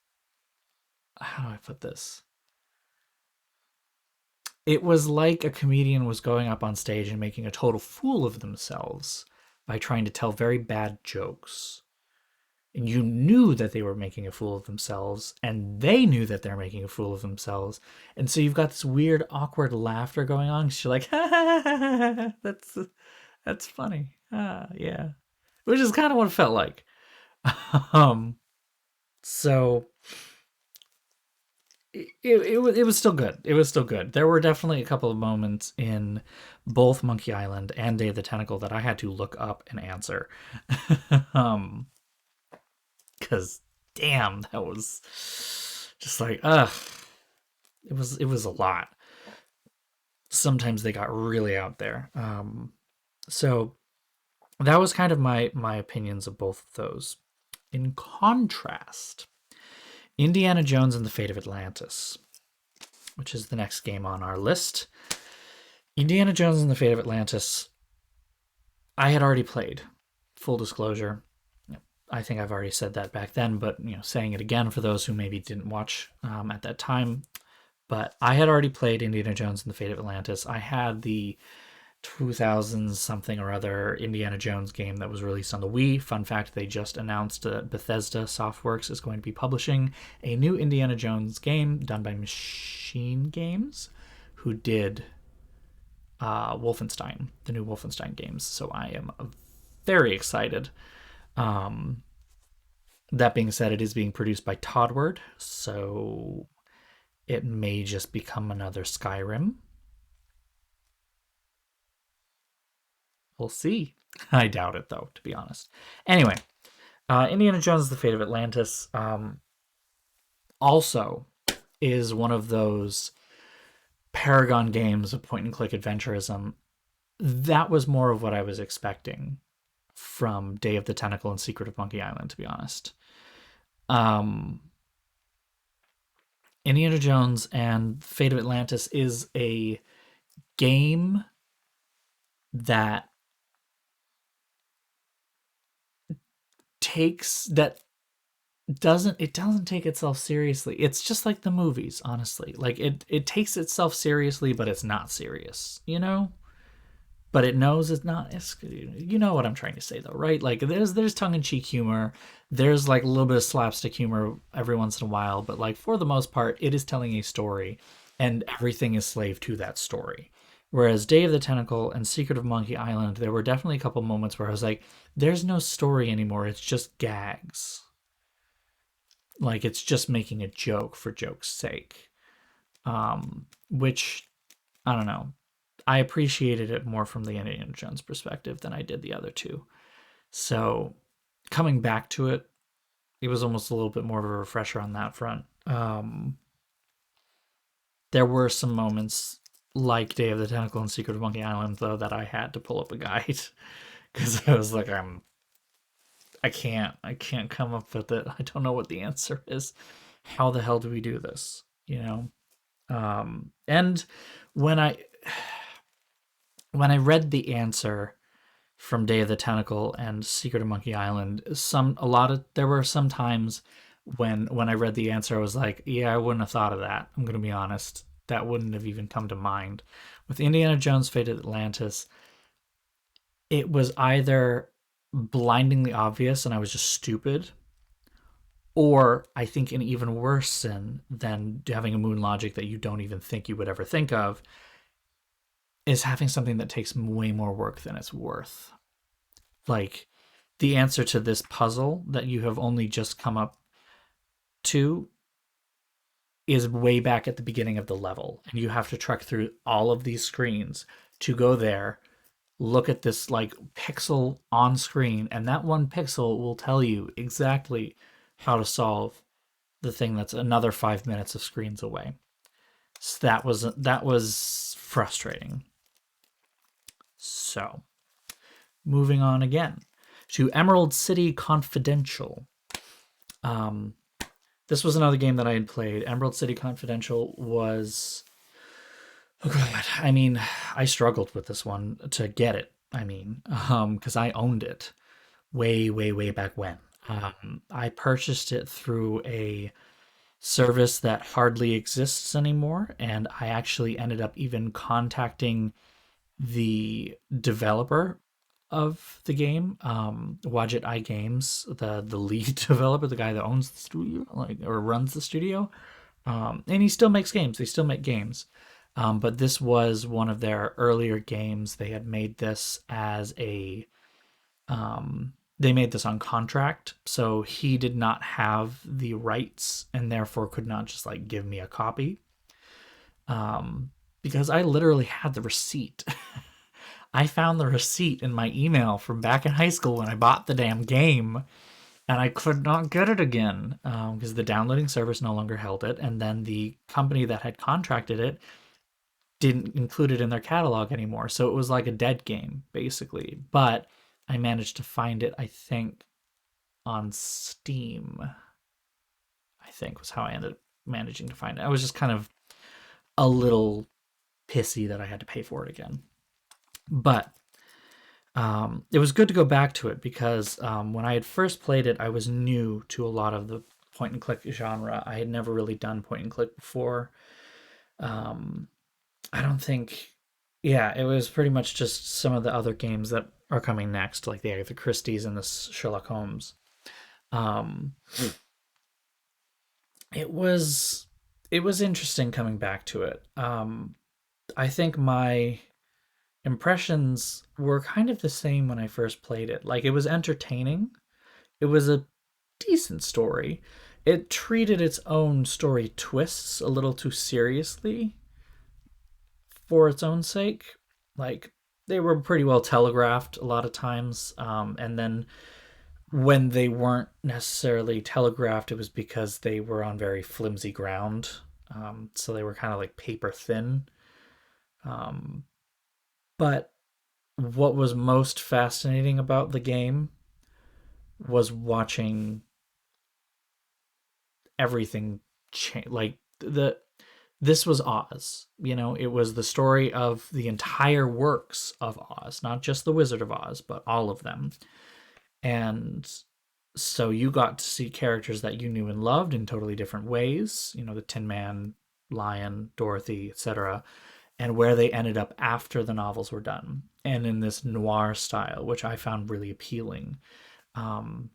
how do I put this? It was like a comedian was going up on stage and making a total fool of themselves by trying to tell very bad jokes. And you knew that they were making a fool of themselves, and they knew that they're making a fool of themselves. And so you've got this weird, awkward laughter going on. Because you're like, ha, ha, ha, ha, ha, that's funny. Ah, yeah. Which is kind of what it felt like. Um, so it was still good. It was still good. There were definitely a couple of moments in both Monkey Island and Day of the Tentacle that I had to look up and answer. um, because damn, that was just like, it was a lot. Sometimes they got really out there. So that was kind of my opinions of both of those. In contrast, Indiana Jones and the Fate of Atlantis, which is the next game on our list. Indiana Jones and the Fate of Atlantis, I had already played. Full disclosure. I think I've already said that back then, but saying it again for those who maybe didn't watch at that time. But I had already played Indiana Jones and the Fate of Atlantis. I had the 2000 something or other Indiana Jones game that was released on the Wii. Fun fact, they just announced that Bethesda Softworks is going to be publishing a new Indiana Jones game done by Machine Games, who did Wolfenstein, the new Wolfenstein games. So I am very excited. That being said, it is being produced by Toddward, so it may just become another Skyrim. We'll see. I doubt it, though, to be honest. Anyway, Indiana Jones: The Fate of Atlantis also is one of those paragon games of point-and-click adventurism. That was more of what I was expecting from Day of the Tentacle and Secret of Monkey Island, to be honest. Indiana Jones and Fate of Atlantis is a game that doesn't take itself seriously. It's just like the movies, honestly. Like it takes itself seriously, but it's not serious, But it knows it's not. You know what I'm trying to say, though, right? Like there's tongue-in-cheek humor, there's like a little bit of slapstick humor every once in a while, but like for the most part, it is telling a story, and everything is slave to that story. Whereas Day of the Tentacle and Secret of Monkey Island, there were definitely a couple moments where I was like, "There's no story anymore. It's just gags. Like it's just making a joke for joke's sake." Which I don't know. I appreciated it more from the Indiana Jones perspective than I did the other two. So coming back to it, it was almost a little bit more of a refresher on that front. There were some moments like Day of the Tentacle and Secret of Monkey Island, though, that I had to pull up a guide because I was like, I can't come up with it. I don't know what the answer is. How the hell do we do this? And when I read the answer from Day of the Tentacle and Secret of Monkey Island, there were some times when I read the answer, I was like, yeah, I wouldn't have thought of that. I'm going to be honest. That wouldn't have even come to mind. With Indiana Jones: Fate of Atlantis, it was either blindingly obvious and I was just stupid, or I think an even worse sin than having a moon logic that you don't even think you would ever think of is having something that takes way more work than it's worth. Like the answer to this puzzle that you have only just come up to is way back at the beginning of the level, and you have to trek through all of these screens to go there, look at this like pixel on screen, and that one pixel will tell you exactly how to solve the thing that's another 5 minutes of screens away. So that was frustrating. So, moving on again to Emerald City Confidential. This was another game that I had played. Emerald City Confidential was, oh god, I mean, I struggled with this one to get it. I mean, because I owned it way, way, way back when. I purchased it through a service that hardly exists anymore, and I actually ended up even contacting the developer of the game, Wadjet Eye Games, the lead developer, the guy that owns the studio, like, or runs the studio, and he still makes games. They still make games, but this was one of their earlier games. They had made this as a they made this on contract, so he did not have the rights and therefore could not just like give me a copy. Because I literally had the receipt. I found the receipt in my email from back in high school when I bought the damn game, and I could not get it again because the downloading service no longer held it, and then the company that had contracted it didn't include it in their catalog anymore. So it was like a dead game, basically. But I managed to find it, I think, on Steam. I think was how I ended up managing to find it. I was just kind of a little pissy that I had to pay for it again. But it was good to go back to it because when I had first played it, I was new to a lot of the point and click genre. I had never really done point and click before. I don't think, yeah, it was pretty much just some of the other games that are coming next, like the Agatha Christie's and the Sherlock Holmes. Um, it was interesting coming back to it. I think my impressions were kind of the same when I first played it. Like, it was entertaining. It was a decent story. It treated its own story twists a little too seriously for its own sake. Like, they were pretty well telegraphed a lot of times. And then when they weren't necessarily telegraphed, it was because they were on very flimsy ground. So they were kind of like paper thin. But what was most fascinating about the game was watching everything change. Like, this was Oz. You know, it was the story of the entire works of Oz, not just the Wizard of Oz, but all of them. And so you got to see characters that you knew and loved in totally different ways. You know, the Tin Man, Lion, Dorothy, etc., and where they ended up after the novels were done, and in this noir style, which I found really appealing. It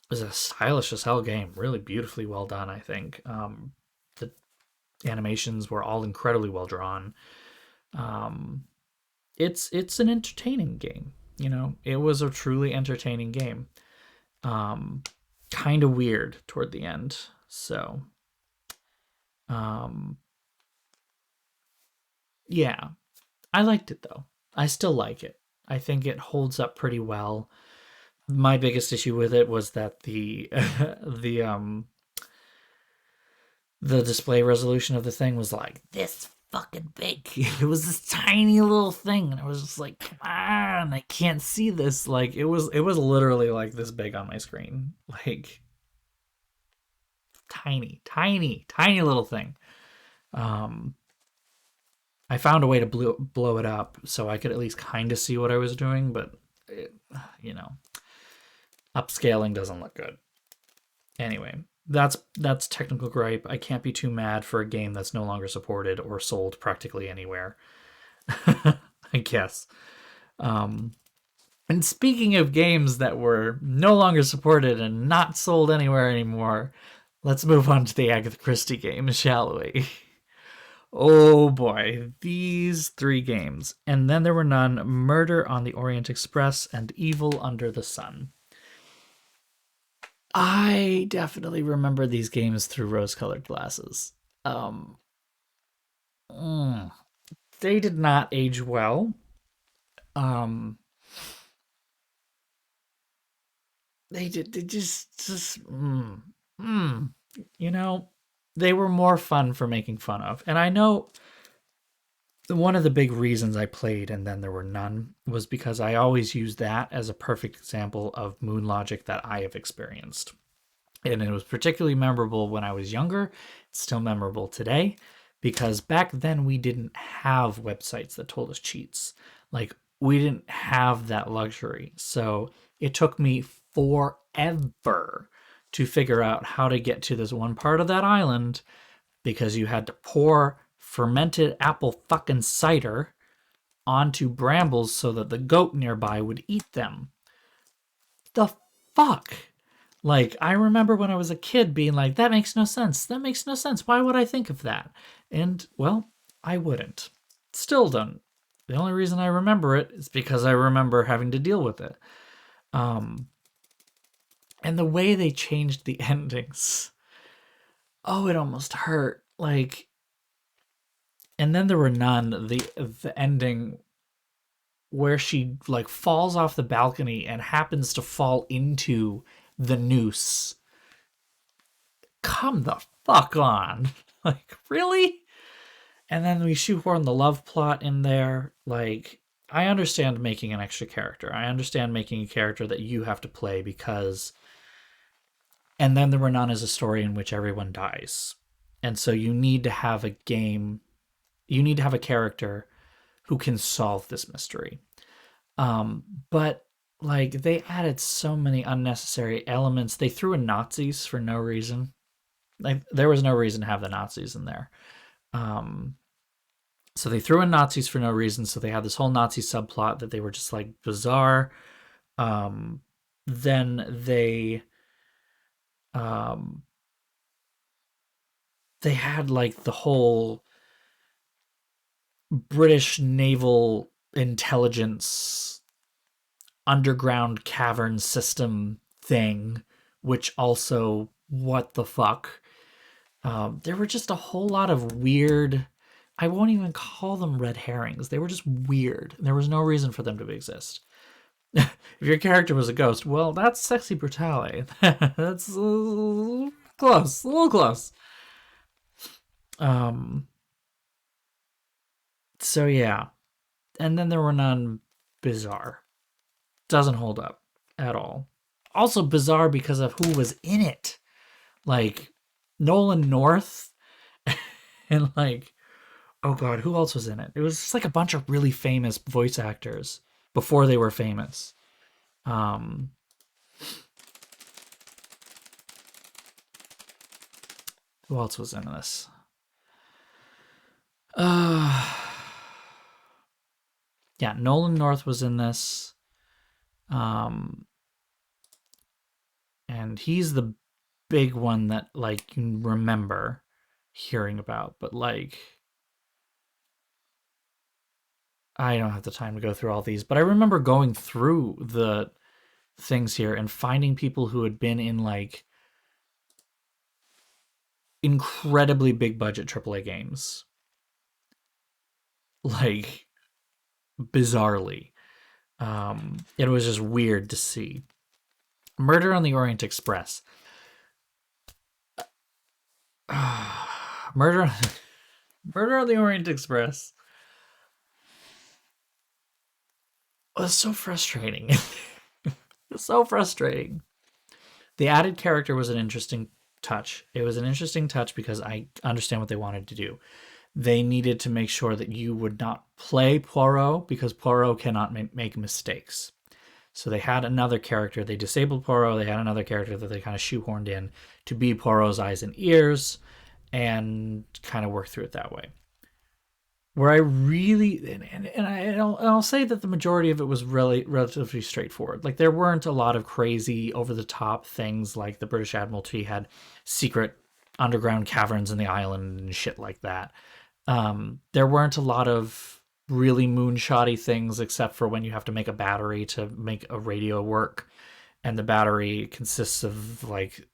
was a stylish as hell game, really beautifully well done. I think the animations were all incredibly well drawn. It's an entertaining game. You know, it was a truly entertaining game. Kind of weird toward the end. So, um, yeah, I liked it though. I still like it. I think it holds up pretty well. My biggest issue with it was that the the the display resolution of the thing was like this fucking big. It was this tiny little thing, and I was just like, come on, I can't see this. Like, it was literally like this big on my screen. Like, tiny, tiny, tiny little thing. Um I found a way to blow it up so I could at least kind of see what I was doing, but it, you know, upscaling doesn't look good. Anyway, that's technical gripe. I can't be too mad for a game that's no longer supported or sold practically anywhere. I guess. And speaking of games that were no longer supported and not sold anywhere anymore, let's move on to the Agatha Christie games, shall we? Oh boy, these three games. And then there were none: Murder on the Orient Express and Evil Under the Sun. I definitely remember these games through rose-colored glasses. Um, mm, they did not age well. Um, they just you know, they were more fun for making fun of. And I know one of the big reasons I played and then there were none was because I always use that as a perfect example of moon logic that I have experienced. And it was particularly memorable when I was younger. It's still memorable today because back then we didn't have websites that told us cheats. Like, we didn't have that luxury. So it took me forever to figure out how to get to this one part of that island because you had to pour fermented apple fucking cider onto brambles so that the goat nearby would eat them. The fuck? Like, I remember when I was a kid being like, that makes no sense. That makes no sense. Why would I think of that? And, well, I wouldn't. Still don't. The only reason I remember it is because I remember having to deal with it. And the way they changed the endings. Oh, it almost hurt. Like, and then there were none. The ending where she like falls off the balcony and happens to fall into the noose. Come the fuck on. Like, really? And then we shoehorn the love plot in there. Like, I understand making an extra character. I understand making a character that you have to play because. And then there were none as a story in which everyone dies. And so you need to have a game. You need to have a character who can solve this mystery. But like they added so many unnecessary elements. They threw in Nazis for no reason. Like there was no reason to have the Nazis in there. So they threw in Nazis for no reason. So they had this whole Nazi subplot that they were just like bizarre. Then they had like the whole British naval intelligence underground cavern system thing, which also, what the fuck? There were just a whole lot of weird. I won't even call them red herrings. They were just weird. There was no reason for them to exist. If your character was a ghost, well, that's sexy brutality. That's close, a little close. So yeah, and then there were none bizarre. Doesn't hold up at all. Also bizarre because of who was in it. Like Nolan North and like, oh god, who else was in it? It was just like a bunch of really famous voice actors before they were famous. Who else was in this? Yeah, Nolan North was in this. And he's the big one that like you remember hearing about, but like I don't have the time to go through all these, but I remember going through the things here and finding people who had been in like incredibly big budget AAA games. Like bizarrely. It was just weird to see. Murder on the Orient Express. Murder on the Orient Express was so frustrating. So frustrating. The added character was an interesting touch. It was an interesting touch because I understand what they wanted to do. They needed to make sure that you would not play Poirot because Poirot cannot make mistakes. So they had another character. They disabled Poirot. They had another character that they kind of shoehorned in to be Poirot's eyes and ears and kind of work through it that way. Where I really, I'll say that the majority of it was really relatively straightforward. Like there weren't a lot of crazy over the top things like the British Admiralty had secret underground caverns in the island and shit like that. There weren't a lot of really moonshotty things except for when you have to make a battery to make a radio work, and the battery consists of like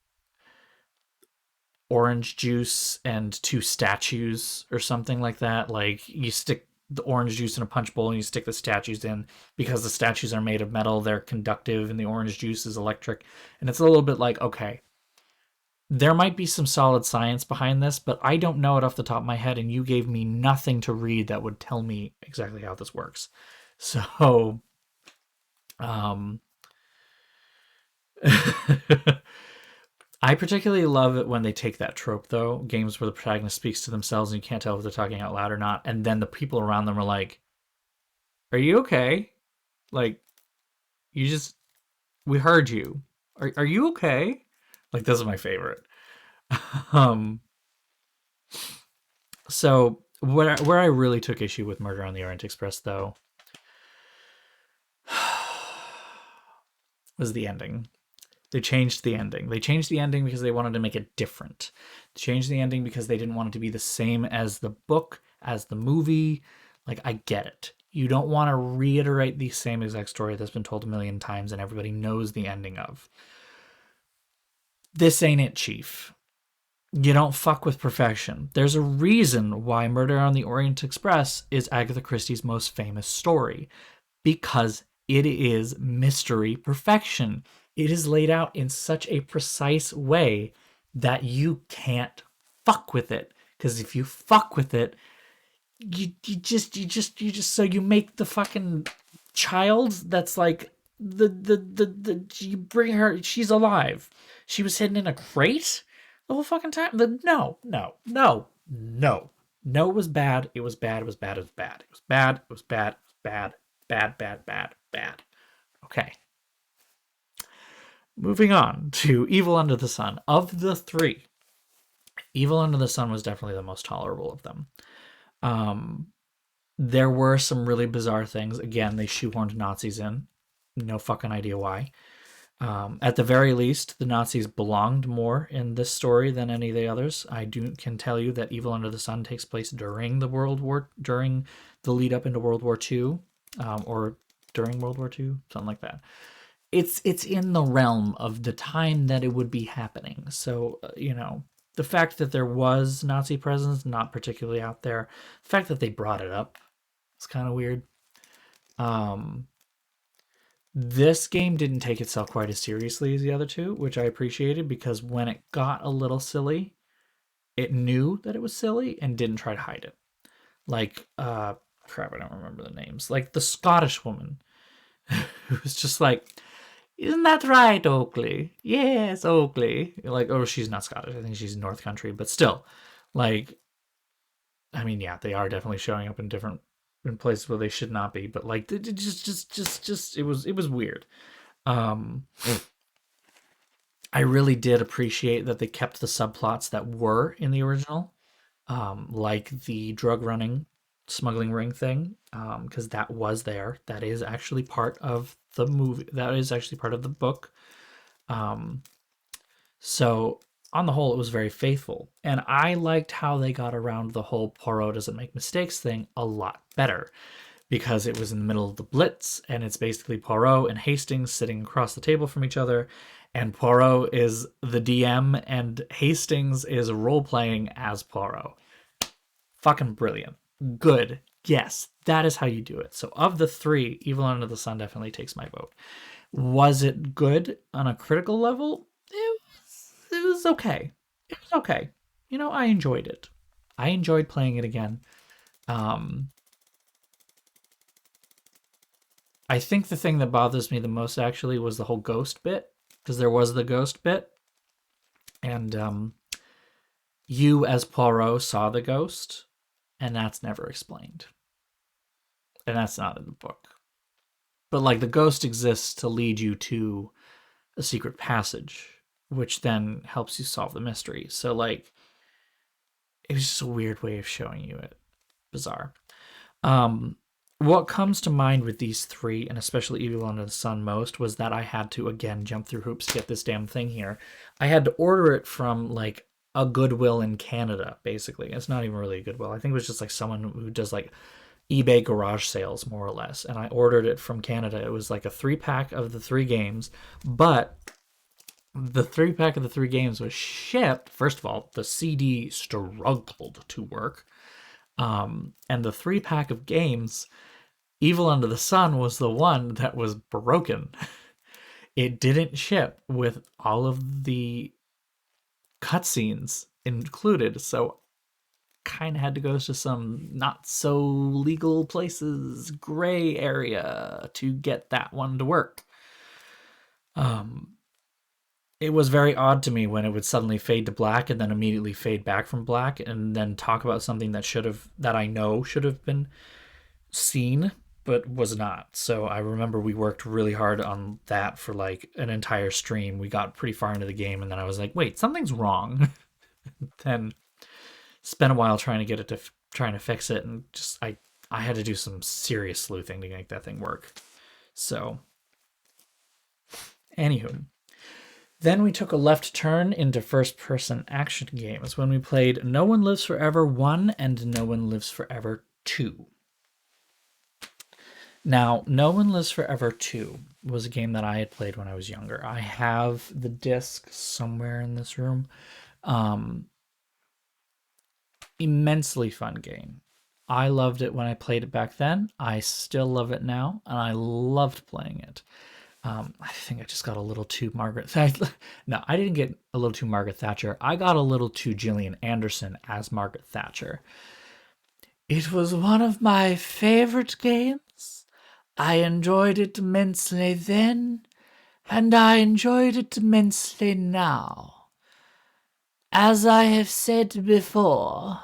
orange juice and two statues or something like that. Like you stick the orange juice in a punch bowl and you stick the statues in. Because the statues are made of metal, they're conductive, and the orange juice is electric. And it's a little bit like, okay, There might be some solid science behind this, but I don't know it off the top of my head, and you gave me nothing to read that would tell me exactly how this works. So, um, I particularly love it when they take that trope, though, games where the protagonist speaks to themselves and you can't tell if they're talking out loud or not, and then the people around them are like, "Are you okay? Like, you just we heard you. Are you okay?" Like, this is my favorite. Um, so where I really took issue with Murder on the Orient Express, though, was the ending. They changed the ending. They changed the ending because they wanted to make it different. They changed the ending because they didn't want it to be the same as the book, as the movie. Like, I get it. You don't want to reiterate the same exact story that's been told a million times and everybody knows the ending of. This ain't it, Chief. You don't fuck with perfection. There's a reason why Murder on the Orient Express is Agatha Christie's most famous story, because it is mystery perfection. It is laid out in such a precise way that you can't fuck with it. Because if you fuck with it, you just so you make the fucking child that's like the you bring her, she's alive. She was hidden in a crate the whole fucking time. No, it was bad. It was bad. It was bad. It was bad. It was bad. It was bad. It was bad. Bad, bad, bad, bad. Okay. Moving on to Evil Under the Sun. Of the three, Evil Under the Sun was definitely the most tolerable of them. There were some really bizarre things. Again, they shoehorned Nazis in. No fucking idea why. At the very least, the Nazis belonged more in this story than any of the others. Can tell you that Evil Under the Sun takes place during the lead up into World War II, or during World War II, something like that. It's in the realm of the time that it would be happening. So the fact that there was Nazi presence, not particularly out there. The fact that they brought it up, it's kind of weird. This game didn't take itself quite as seriously as the other two, which I appreciated, because when it got a little silly, it knew that it was silly and didn't try to hide it. Like, crap, I don't remember the names. Like the Scottish woman who was just like, "Isn't that right, Oakley? Yes, Oakley." Like, oh, she's not Scottish. I think she's North Country, but still, like, I mean, yeah, they are definitely showing up in places where they should not be, but like, it just, it was weird. Um, I really did appreciate that they kept the subplots that were in the original, like the drug running, smuggling ring thing, because that was there. That is actually part of the movie. That is actually part of the book. Um, so on the whole, it was very faithful, and I liked how they got around the whole Poirot doesn't make mistakes thing a lot better, because it was in the middle of the Blitz, and it's basically Poirot and Hastings sitting across the table from each other, and Poirot is the DM, and Hastings is role playing as Poirot. Fucking brilliant. Good. Yes, that is how you do it. So, of the three, Evil Under the Sun definitely takes my vote. Was it good on a critical level? It was okay. It was okay. I enjoyed it. I enjoyed playing it again. Um, I think the thing that bothers me the most actually was the whole ghost bit, because there was the ghost bit, and you as Poirot saw the ghost, and that's never explained, and that's not in the book. But like, the ghost exists to lead you to a secret passage, which then helps you solve the mystery. So like, it was just a weird way of showing you it. Bizarre. What comes to mind with these three, and especially Evil Under the Sun most, was that I had to, again, jump through hoops to get this damn thing here. I had to order it from, like, a Goodwill in Canada, basically. It's not even really a Goodwill. I think it was just, like, someone who does, like, eBay garage sales, more or less. And I ordered it from Canada. It was, like, a 3-pack of the 3 games, but the 3-pack of the 3 games was shipped. First of all, the CD struggled to work. And the 3-pack of games, Evil Under the Sun was the one that was broken. It didn't ship with all of the cutscenes included, so kind of had to go to some not so legal places, gray area, to get that one to work. It was very odd to me when it would suddenly fade to black and then immediately fade back from black and then talk about something that I know should have been seen but was not. So I remember we worked really hard on that for like an entire stream. We got pretty far into the game and then I was like, wait, something's wrong. Then spent a while trying to get it to trying to fix it, and just I had to do some serious sleuthing to make that thing work. So anywho, then we took a left turn into first-person action games when we played No One Lives Forever 1 and No One Lives Forever 2. Now, No One Lives Forever 2 was a game that I had played when I was younger. I have the disc somewhere in this room. Immensely fun game. I loved it when I played it back then. I still love it now, and I loved playing it. I think I just got a little too Margaret Thatcher. No, I didn't get a little too Margaret Thatcher. I got a little too Gillian Anderson as Margaret Thatcher. It was one of my favorite games. I enjoyed it immensely then, and I enjoyed it immensely now. As I have said before,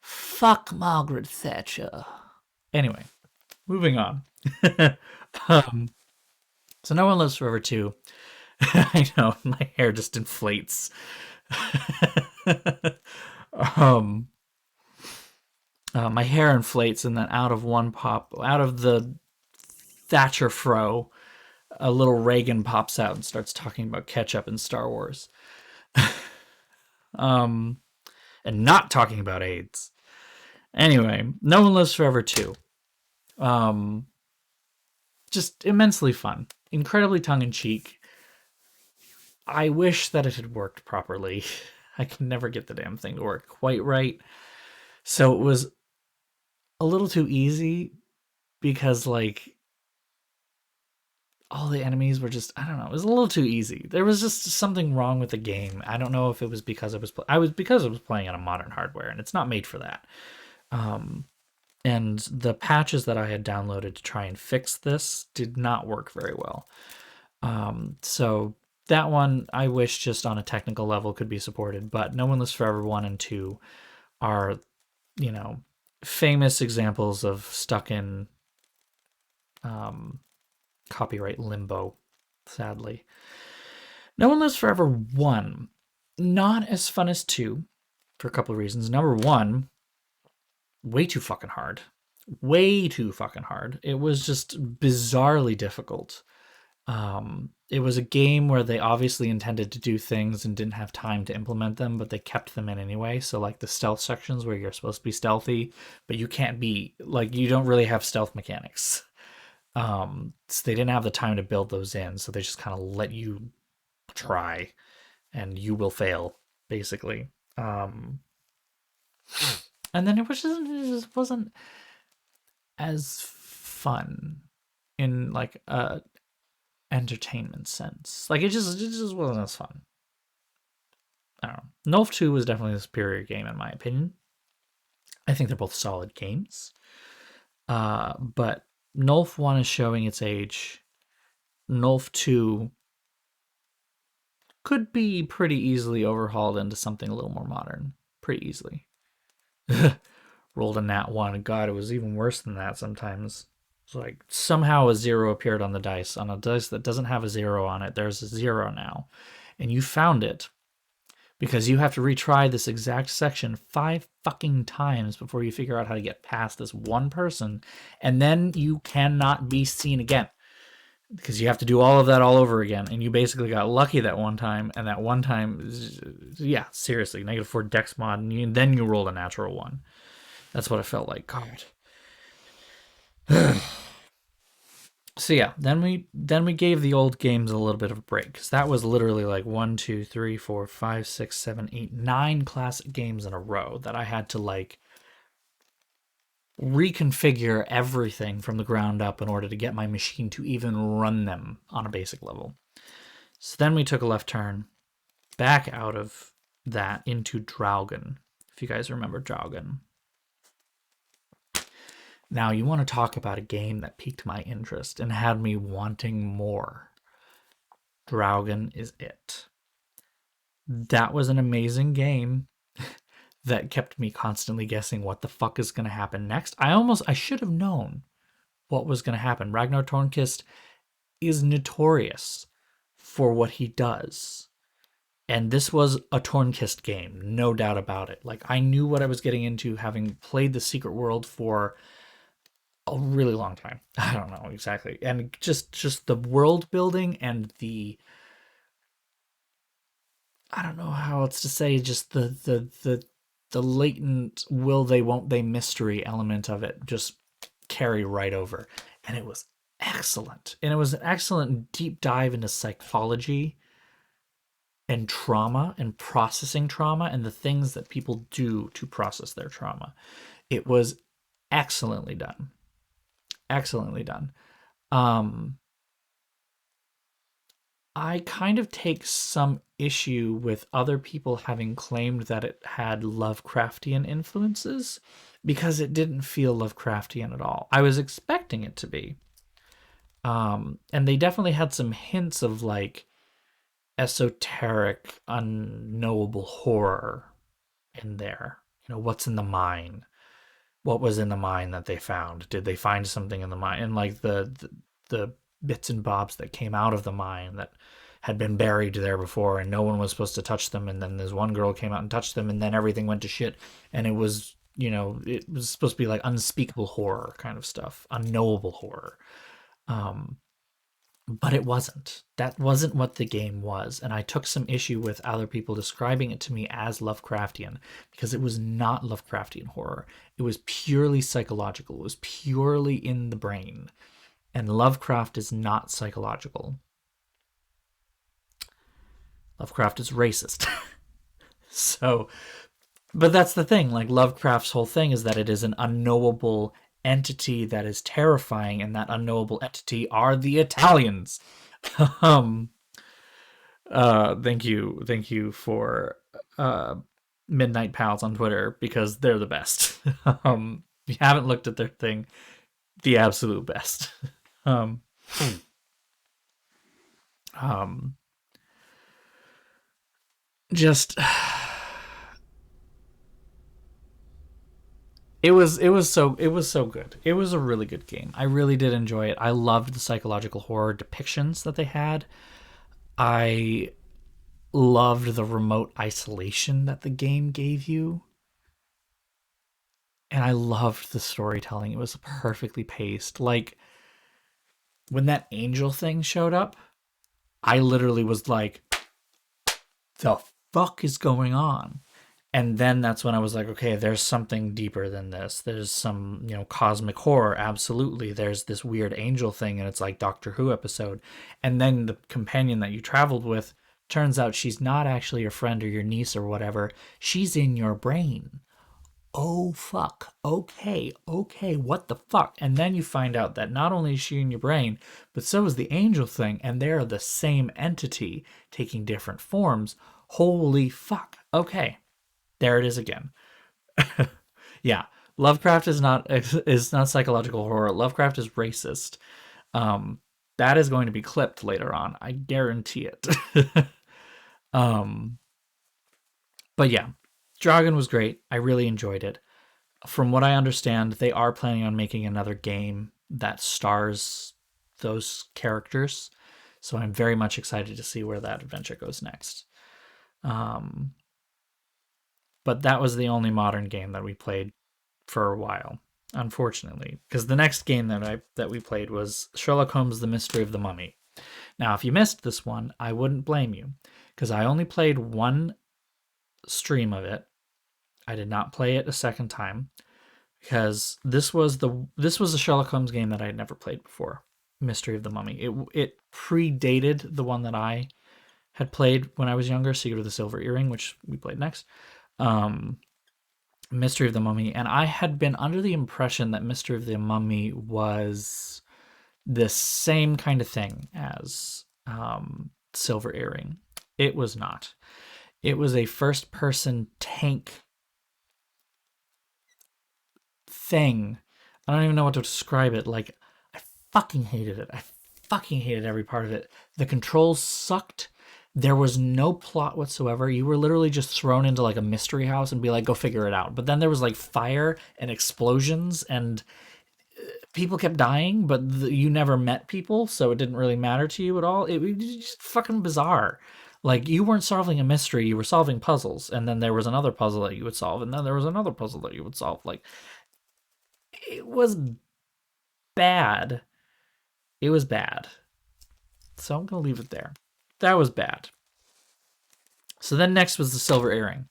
fuck Margaret Thatcher. Anyway, moving on. So No One Lives Forever 2. I know, my hair just inflates. My hair inflates, and then out of the Thatcher fro, a little Reagan pops out and starts talking about ketchup in Star Wars. And not talking about AIDS. Anyway, No One Lives Forever 2. Just immensely fun. Incredibly tongue-in-cheek. I wish that it had worked properly. I can never get the damn thing to work quite right. So it was a little too easy because, like, all the enemies were just, I don't know, it was a little too easy. There was just something wrong with the game. I don't know if it was because I was playing on a modern hardware, and it's not made for that. And the patches that I had downloaded to try and fix this did not work very well. So that one I wish just on a technical level could be supported, but No One Lives Forever 1 and 2 are, famous examples of stuck in copyright limbo, sadly. No One Lives Forever 1, not as fun as 2 for a couple of reasons. Number one, way too fucking hard. Way too fucking hard. It was just bizarrely difficult. It was a game where they obviously intended to do things and didn't have time to implement them, but they kept them in anyway. So like the stealth sections where you're supposed to be stealthy, but you can't be, like, you don't really have stealth mechanics. So they didn't have the time to build those in, so they just kind of let you try and you will fail, basically. And then it just wasn't as fun in like a entertainment sense. Like it just wasn't as fun. I don't know. Nolf 2 was definitely the superior game in my opinion. I think they're both solid games. But Nolf 1 is showing its age. Nolf 2 could be pretty easily overhauled into something a little more modern. Pretty easily. Rolled a nat 1. God, it was even worse than that sometimes. It's like somehow a 0 appeared on the dice. On a dice that doesn't have a 0 on it, there's a 0 now. And you found it because you have to retry this exact section 5 fucking times before you figure out how to get past this one person. And then you cannot be seen again because you have to do all of that all over again. And you basically got lucky that one time. And that one time, yeah, seriously, -4 dex mod. And then you rolled a natural 1. That's what it felt like. God. So yeah, then we gave the old games a little bit of a break because that was literally like 1, 2, 3, 4, 5, 6, 7, 8, 9 classic games in a row that I had to like reconfigure everything from the ground up in order to get my machine to even run them on a basic level. So then we took a left turn back out of that into Draugen, if you guys remember Draugen. Now, you want to talk about a game that piqued my interest and had me wanting more. Draugen is it. That was an amazing game that kept me constantly guessing what the fuck is going to happen next. I should have known what was going to happen. Ragnar Tornquist is notorious for what he does. And this was a Tornquist game, no doubt about it. Like, I knew what I was getting into, having played the Secret World for a really long time. I don't know exactly. And just the world building and the, I don't know how else to say, just the latent will they won't they mystery element of it just carry right over. And it was excellent. And it was an excellent deep dive into psychology and trauma and processing trauma and the things that people do to process their trauma. It was excellently done. Excellently done. I kind of take some issue with other people having claimed that it had Lovecraftian influences because it didn't feel Lovecraftian at all. I was expecting it to be. And they definitely had some hints of like esoteric, unknowable horror in there. You know, what's in the mine? What was in the mine that they found? Did they find something in the mine? And like the bits and bobs that came out of the mine that had been buried there before and no one was supposed to touch them, and then this one girl came out and touched them, and then everything went to shit, and it was, you know, it was supposed to be like unspeakable horror kind of stuff, unknowable horror. But it wasn't. That wasn't what the game was. And I took some issue with other people describing it to me as Lovecraftian because it was not Lovecraftian horror. It was purely psychological. It was purely in the brain. And Lovecraft is not psychological. Lovecraft is racist. So, but that's the thing. Like, Lovecraft's whole thing is that it is an unknowable entity that is terrifying, and that unknowable entity are the Italians. Thank you for Midnight Pals on Twitter, because they're the best. If you haven't looked at their thing, the absolute best. Just it was so good. It was a really good game. I really did enjoy it. I loved the psychological horror depictions that they had. I loved the remote isolation that the game gave you. And I loved the storytelling. It was perfectly paced. Like, when that angel thing showed up, I literally was like, the fuck is going on? And then that's when I was like, okay, there's something deeper than this. There's some, you know, cosmic horror. Absolutely. There's this weird angel thing, and it's like Doctor Who episode. And then the companion that you traveled with, turns out she's not actually your friend or your niece or whatever. She's in your brain. Oh, fuck. Okay, what the fuck? And then you find out that not only is she in your brain, but so is the angel thing, and they're the same entity taking different forms. Holy fuck. Okay. There it is again. Yeah, Lovecraft is not psychological horror. Lovecraft is racist. That is going to be clipped later on. I guarantee it. But yeah, Dragon was great. I really enjoyed it. From what I understand, they are planning on making another game that stars those characters. So I'm very much excited to see where that adventure goes next. But that was the only modern game that we played for a while, unfortunately, because the next game that we played was Sherlock Holmes: The Mystery of the Mummy. Now, if you missed this one, I wouldn't blame you, because I only played one stream of it. I did not play it a second time, because this was a Sherlock Holmes game that I had never played before, Mystery of the Mummy. It predated the one that I had played when I was younger, Secret of the Silver Earring, which we played next. Mystery of the Mummy, and I had been under the impression that Mystery of the Mummy was the same kind of thing as Silver Earring. It was not. It was a first-person tank thing. I don't even know what to describe it. Like, I fucking hated it. I fucking hated every part of it. The controls sucked. There was no plot whatsoever. You were literally just thrown into like a mystery house and be like, go figure it out. But then there was like fire and explosions and people kept dying, but you never met people, so it didn't really matter to you at all. It was just fucking bizarre. Like, you weren't solving a mystery, you were solving puzzles, and then there was another puzzle that you would solve, and then there was another puzzle that you would solve. Like, it was bad. It was bad. So I'm gonna leave it there. That was bad. So then next was the Silver Earring.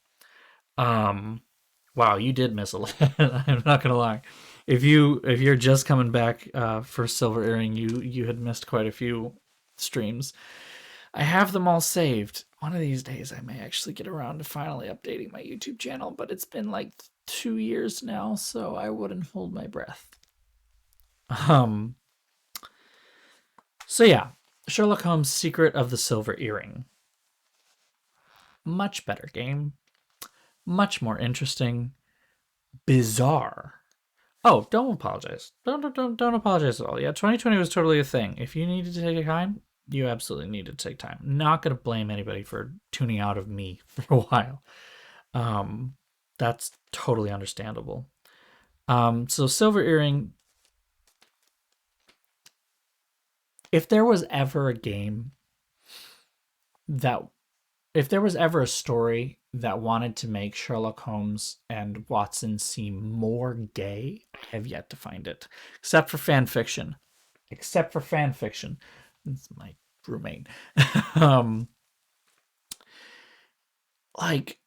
Wow, you did miss a lot. I'm not gonna lie. If you're just coming back for Silver Earring, you had missed quite a few streams. I have them all saved. One of these days, I may actually get around to finally updating my YouTube channel, but it's been like 2 years now, so I wouldn't hold my breath. So yeah, Sherlock Holmes' Secret of the Silver Earring. Much better game. Much more interesting. Bizarre. Oh, don't apologize. Don't apologize at all. Yeah, 2020 was totally a thing. If you needed to take time, you absolutely needed to take time. Not gonna blame anybody for tuning out of me for a while. That's totally understandable. So Silver Earring. If there was ever a game that, if there was ever a story that wanted to make Sherlock Holmes and Watson seem more gay, I have yet to find it. Except for fan fiction. Except for fan fiction. It's my roommate. Like,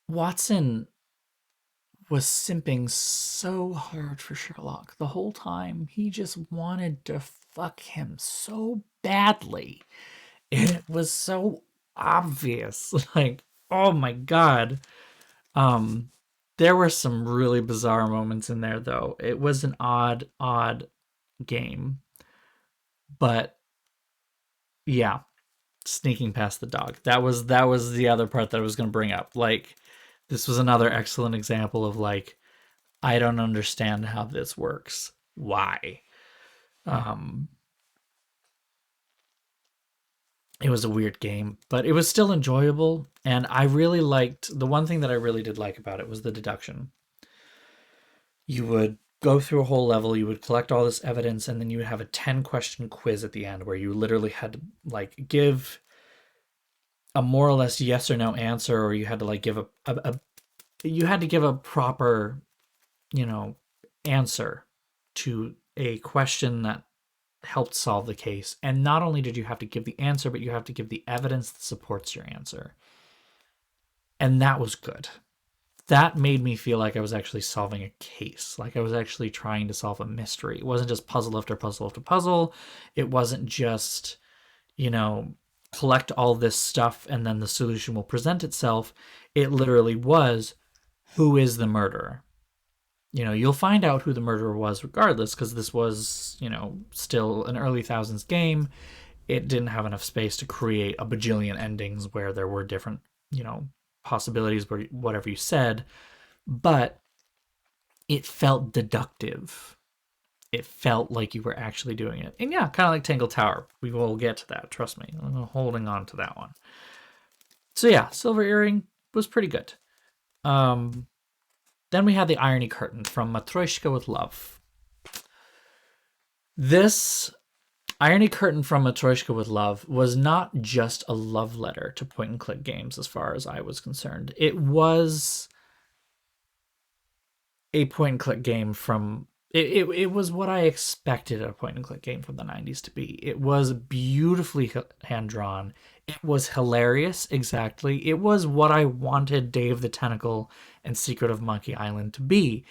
Watson was simping so hard for Sherlock the whole time. He just wanted to fuck him so badly. It was so obvious. Like, oh my god. There were some really bizarre moments in there though. It was an odd game. But yeah, sneaking past the dog. That was the other part that I was going to bring up. Like, this was another excellent example of like, I don't understand how this works. Why? It was a weird game, but it was still enjoyable. And I really liked, the one thing that I really did like about it was the deduction. You would go through a whole level, you would collect all this evidence, and then you would have a 10-question quiz at the end where you literally had to like give a more or less yes or no answer, or you had to like give you had to give a proper, answer to a question that helped solve the case. And not only did you have to give the answer, but you have to give the evidence that supports your answer. And that was good. That made me feel like I was actually solving a case, like I was actually trying to solve a mystery. It wasn't just puzzle after puzzle after puzzle. It wasn't just, collect all this stuff and then the solution will present itself. It literally was, who is the murderer? You'll find out who the murderer was regardless, because this was, still an early thousands game. It didn't have enough space to create a bajillion endings where there were different, possibilities where whatever you said, but it felt deductive. It felt like you were actually doing it. And yeah, kind of like Tangle Tower. We will get to that, trust me. I'm holding on to that one. So yeah, Silver Earring was pretty good. Then we had the Irony Curtain from Matryoshka with Love. This Irony Curtain from Matryoshka with Love was not just a love letter to point-and-click games as far as I was concerned. It was a point-and-click game from... It was what I expected a point-and-click game from the 90s to be. It was beautifully hand-drawn. It was hilarious, exactly. It was what I wanted Dave the Tentacle and Secret of Monkey Island to be.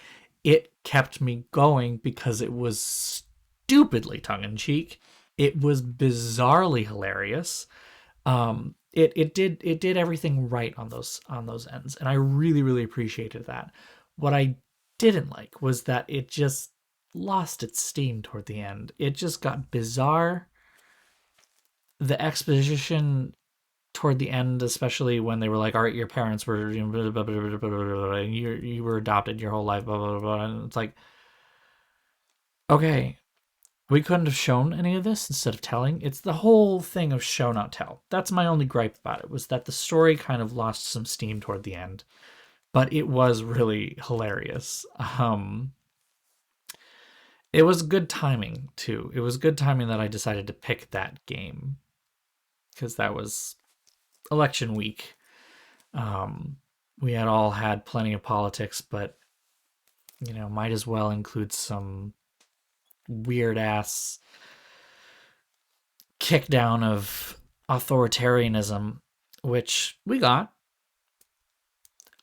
It kept me going because it was stupidly tongue-in-cheek. It was bizarrely hilarious. It did everything right on those ends, and I really, really appreciated that. What I didn't like was that it just lost its steam toward the end. It just got bizarre the exposition toward the end, especially when they were like, "All right, your parents were blah, blah, blah, blah, blah, blah, and you were adopted your whole life," blah blah blah, and it's like, okay, we couldn't have shown any of this instead of telling. It's the whole thing of show not tell. That's my only gripe about it, was that the story kind of lost some steam toward the end, but it was really hilarious. It was good timing too. It was good timing that I decided to pick that game because that was election week. Um, we had all had plenty of politics, but might as well include some weird ass kick down of authoritarianism, which we got.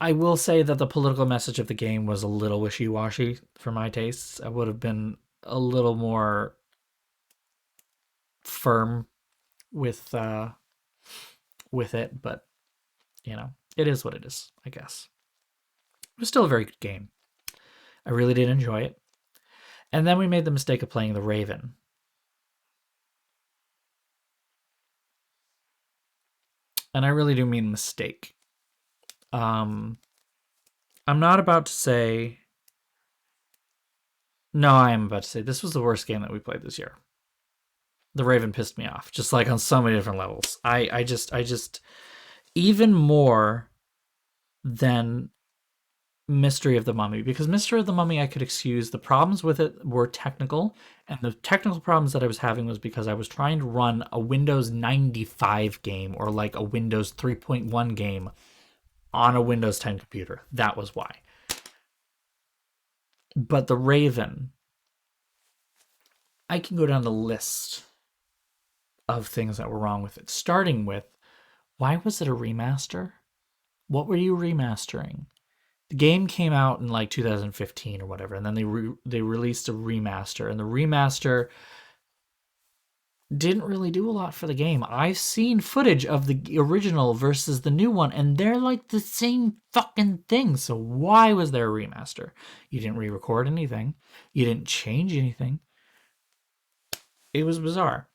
I will say that the political message of the game was a little wishy-washy for my tastes. I would have been a little more firm with it, but it is what it is, I guess. It was still a very good game. I really did enjoy it. And then we made the mistake of playing the Raven. And I really do mean mistake. I'm not about to say. No, I am about to say this was the worst game that we played this year. The Raven pissed me off, just like on so many different levels. I just even more than Mystery of the Mummy, because Mystery of the Mummy I could excuse. The problems with it were technical, and the technical problems that I was having was because I was trying to run a Windows 95 game or like a Windows 3.1 game on a Windows 10 computer. That was why. But the Raven, I can go down the list of things that were wrong with it, starting with, why was it a remaster? What were you remastering? The game came out in like 2015 or whatever, and then they released a remaster, and the remaster didn't really do a lot for the game. I've seen footage of the original versus the new one, and they're like the same fucking thing. So why was there a remaster? You didn't re-record anything. You didn't change anything. It was bizarre.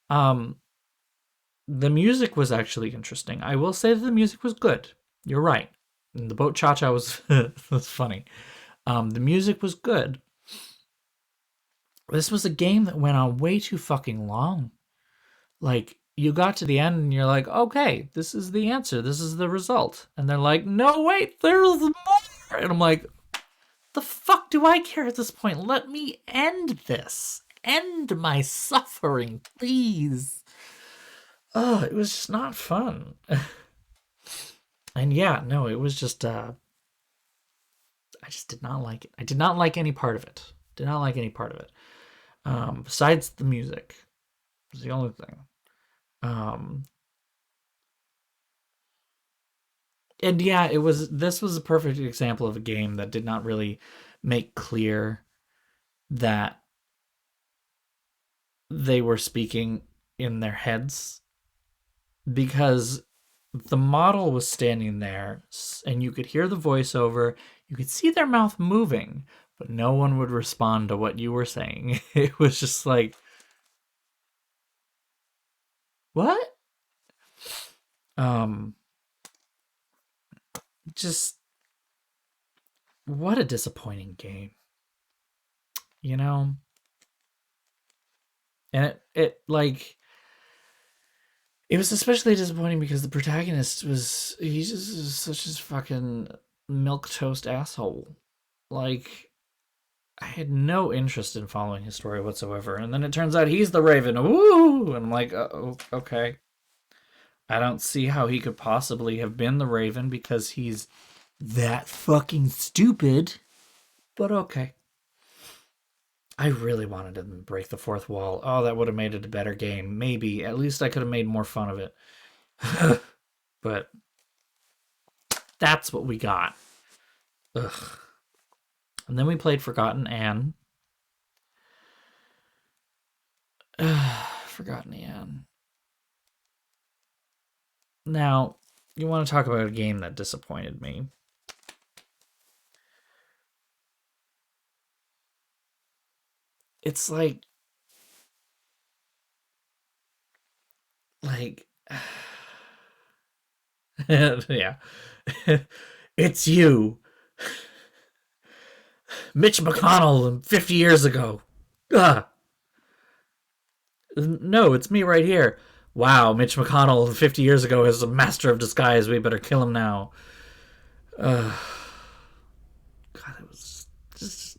The music was actually interesting. I will say that the music was good. You're right. And the boat cha-cha was was funny. The music was good. This was a game that went on way too fucking long. Like, you got to the end and you're like, okay, this is the answer. This is the result. And they're like, no, wait, there's more. And I'm like, the fuck do I care at this point? Let me end this. End my suffering, please. Oh, it was just not fun. And yeah, no, it was just, I just did not like it. I did not like any part of it. Did not like any part of it. Besides the music. It was the only thing. And yeah, this was a perfect example of a game that did not really make clear that they were speaking in their heads, because the model was standing there and you could hear the voiceover, you could see their mouth moving, but no one would respond to what you were saying. It was just like, what? Um just what a disappointing game. You know? And it like, it was especially disappointing because the protagonist was, he's just such a fucking milk toast asshole. Like, I had no interest in following his story whatsoever, and then it turns out he's the Raven. Ooh, and I'm like, oh, okay. I don't see how he could possibly have been the Raven because he's that fucking stupid. But okay. I really wanted to break the fourth wall. Oh, that would have made it a better game. Maybe. At least I could have made more fun of it. But that's what we got. Ugh. And then we played Forgotten Anne. Forgotten Anne. Now, you want to talk about a game that disappointed me. It's like, like, yeah. It's you, Mitch McConnell, 50 years ago. Ugh. No, it's me right here. Wow, Mitch McConnell 50 years ago is a master of disguise. We better kill him now. God, it was just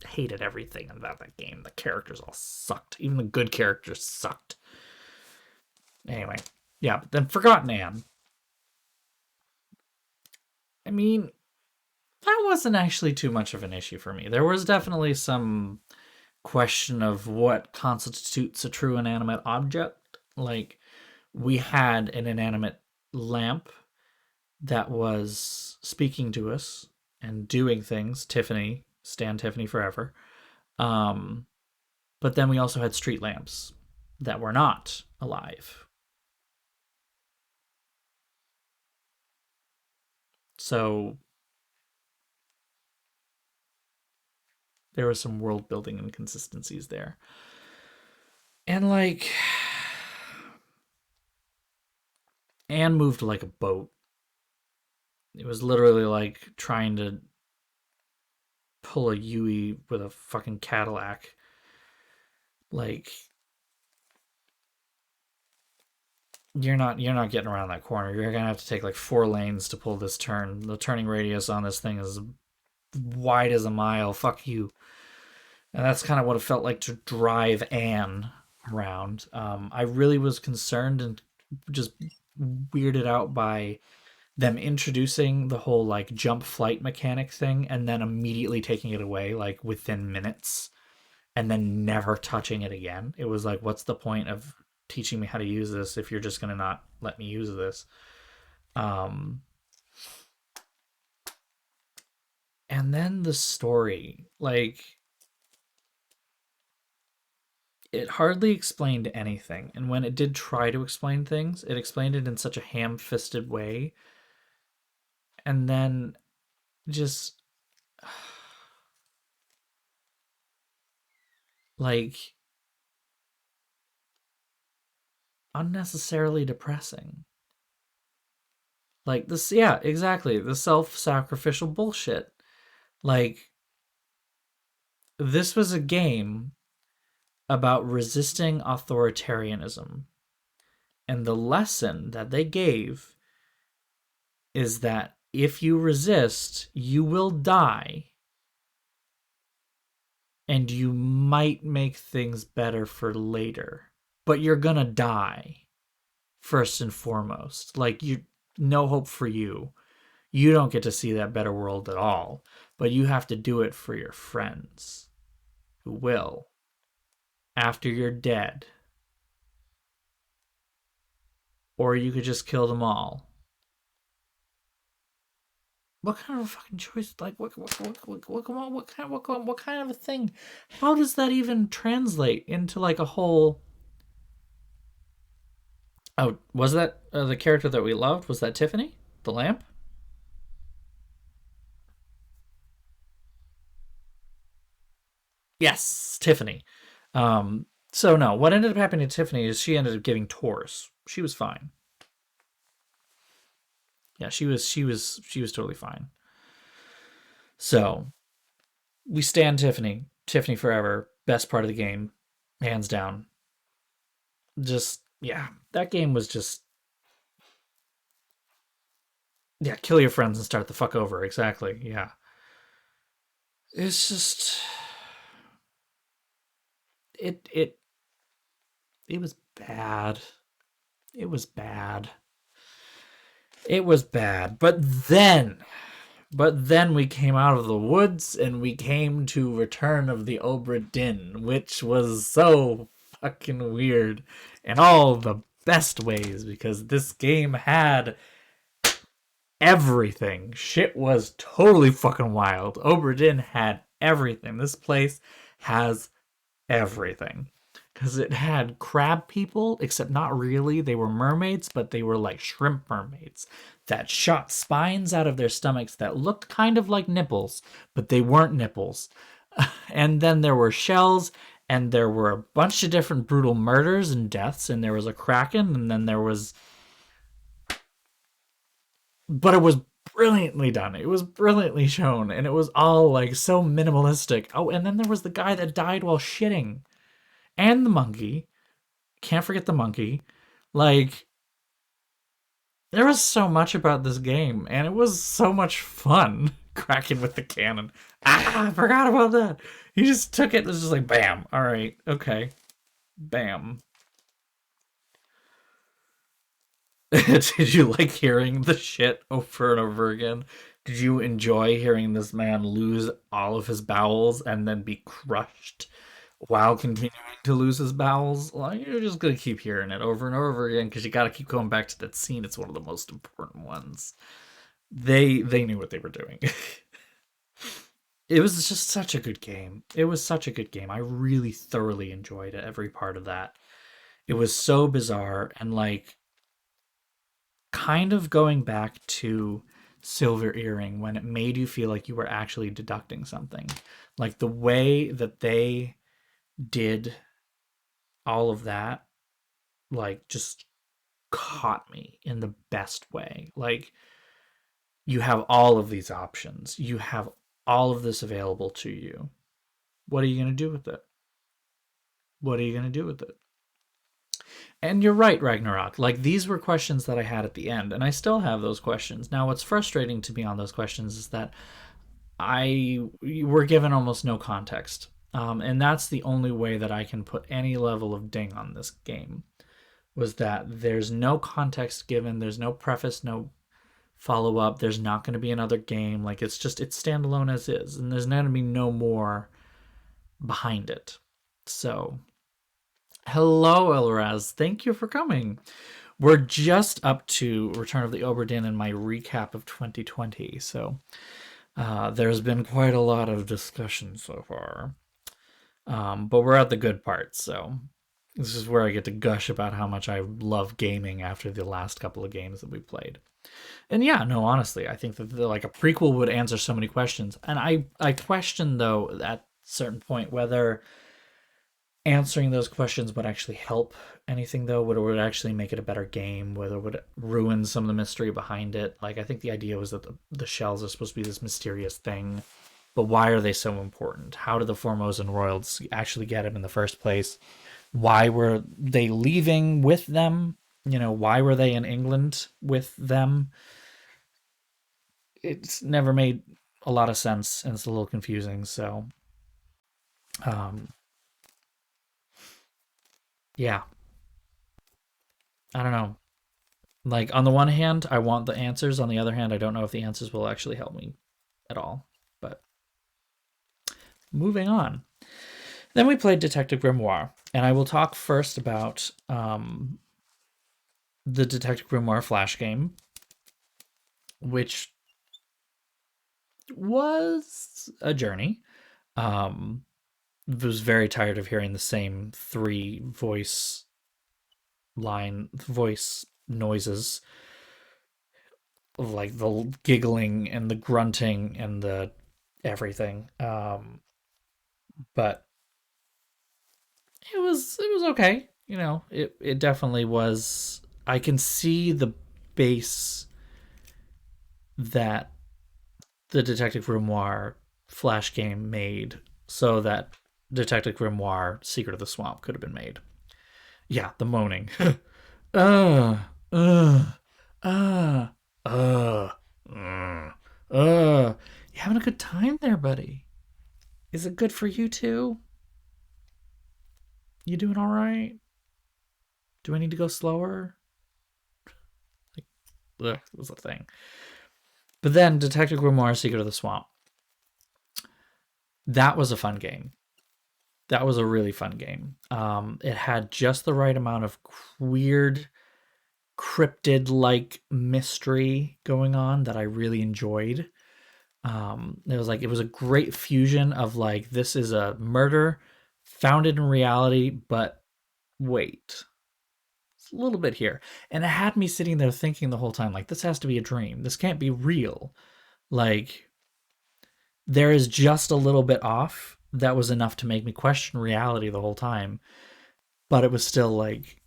hated everything about that game. The characters all sucked. Even the good characters sucked. Anyway, yeah, but then Forgotten Anne. I mean, that wasn't actually too much of an issue for me. There was definitely some question of what constitutes a true inanimate object. Like, we had an inanimate lamp that was speaking to us and doing things. Tiffany, stand Tiffany forever. Um, but then we also had street lamps that were not alive. So there was some world building inconsistencies there. And like, Anne moved like a boat. It was literally like trying to pull a Yui with a fucking Cadillac. Like, you're not getting around that corner. You're gonna have to take like 4 lanes to pull this turn. The turning radius on this thing is wide as a mile. Fuck you. And that's kind of what it felt like to drive Anne around. I really was concerned and just weirded out by them introducing the whole like jump flight mechanic thing and then immediately taking it away like within minutes and then never touching it again. It was like, what's the point of teaching me how to use this if you're just going to not let me use this? And then the story, like, it hardly explained anything. And when it did try to explain things, it explained it in such a ham-fisted way. And then just like unnecessarily depressing. Like this, yeah, exactly. The self-sacrificial bullshit. Like, this was a game about resisting authoritarianism. And the lesson that they gave is that if you resist, you will die. And you might make things better for later. But you're gonna die. First and foremost. Like, no hope for you. You don't get to see that better world at all. But you have to do it for your friends. Who will. After you're dead. Or you could just kill them all. What kind of a fucking choice? Like, what kind of a thing? How does that even translate into like a whole? Oh, was that the character that we loved? Was that Tiffany, the lamp? Yes, Tiffany. So no, what ended up happening to Tiffany is she ended up getting tours. She was fine. Yeah, she was totally fine. So we stand Tiffany. Tiffany forever. Best part of the game, hands down. Just yeah, that game was just yeah, kill your friends and start the fuck over. Exactly. Yeah. It's just it it was bad. It was bad. It was bad. But then we came out of the woods and we came to Return of the Obra Dinn, which was so fucking weird in all the best ways because this game had everything. Shit was totally fucking wild. Obra Dinn had everything. This place has everything. Because it had crab people, except not really. They were mermaids, but they were like shrimp mermaids that shot spines out of their stomachs that looked kind of like nipples, but they weren't nipples. And then there were shells and there were a bunch of different brutal murders and deaths, and there was a kraken, and then there was, but it was brilliantly done. It was brilliantly shown, and it was all like so minimalistic. Oh, and then there was the guy that died while shitting, and the monkey. Can't forget the monkey. Like, there was so much about this game, and it was so much fun cracking with the cannon. Ah, I forgot about that. He just took it and was just like, bam. All right, okay, bam. Did you like hearing the shit over and over again? Did you enjoy hearing this man lose all of his bowels and then be crushed while continuing to lose his bowels? Well, you're just gonna keep hearing it over and over again because you gotta keep going back to that scene. It's one of the most important ones. They knew what they were doing. It was just such a good game. It was such a good game. I really thoroughly enjoyed every part of that. It was so bizarre and like kind of going back to Silver Earring when it made you feel like you were actually deducting something. Like the way that they did all of that, like just caught me in the best way. Like you have all of these options, you have all of this available to you. What are you going to do with it? What are you going to do with it? And you're right, Ragnarok. Like, these were questions that I had at the end, and I still have those questions. Now, what's frustrating to me on those questions is that I were given almost no context. And that's the only way that I can put any level of ding on this game, was that there's no context given, there's no preface, no follow up, there's not going to be another game. Like, it's standalone as is, and there's going to be no more behind it. So, hello, Elraz. Thank you for coming. We're just up to Return of the Obra Dinn and my recap of 2020. So there's been quite a lot of discussion so far. But we're at the good part. So this is where I get to gush about how much I love gaming after the last couple of games that we played. And yeah, no, honestly, I think that like a prequel would answer so many questions. And I question, though, at a certain point whether answering those questions would actually help anything, though, whether it would actually make it a better game, whether it would ruin some of the mystery behind it. Like, I think the idea was that the shells are supposed to be this mysterious thing, but why are they so important? How did the Formosan royals actually get them in the first place? Why were they leaving with them? You know, why were they in England with them? It's never made a lot of sense, and it's a little confusing. So, um, yeah, I don't know. Like, on the one hand, I want the answers. On the other hand, I don't know if the answers will actually help me at all. But moving on. Then we played Detective Grimoire, and I will talk first about the Detective Grimoire Flash game, which was a journey. Was very tired of hearing the same three voice noises of like the giggling and the grunting and the everything. But it was okay. You know, it definitely was. I can see the base that the Detective Grimoire Flash game made so that Detective Grimoire Secret of the Swamp could have been made. Yeah, the moaning. uh, uh, uh, uh, You having a good time there, buddy? Is it good for you too? You doing all right? Do I need to go slower? Like, ugh, was the thing. But then Detective Grimoire Secret of the Swamp. That was a fun game. That was a really fun game. It had just the right amount of weird, cryptid-like mystery going on that I really enjoyed. It was a great fusion of like, this is a murder founded in reality, but wait, it's a little bit here. And it had me sitting there thinking the whole time, like, this has to be a dream. This can't be real. Like, there is just a little bit off, that was enough to make me question reality the whole time. But it was still like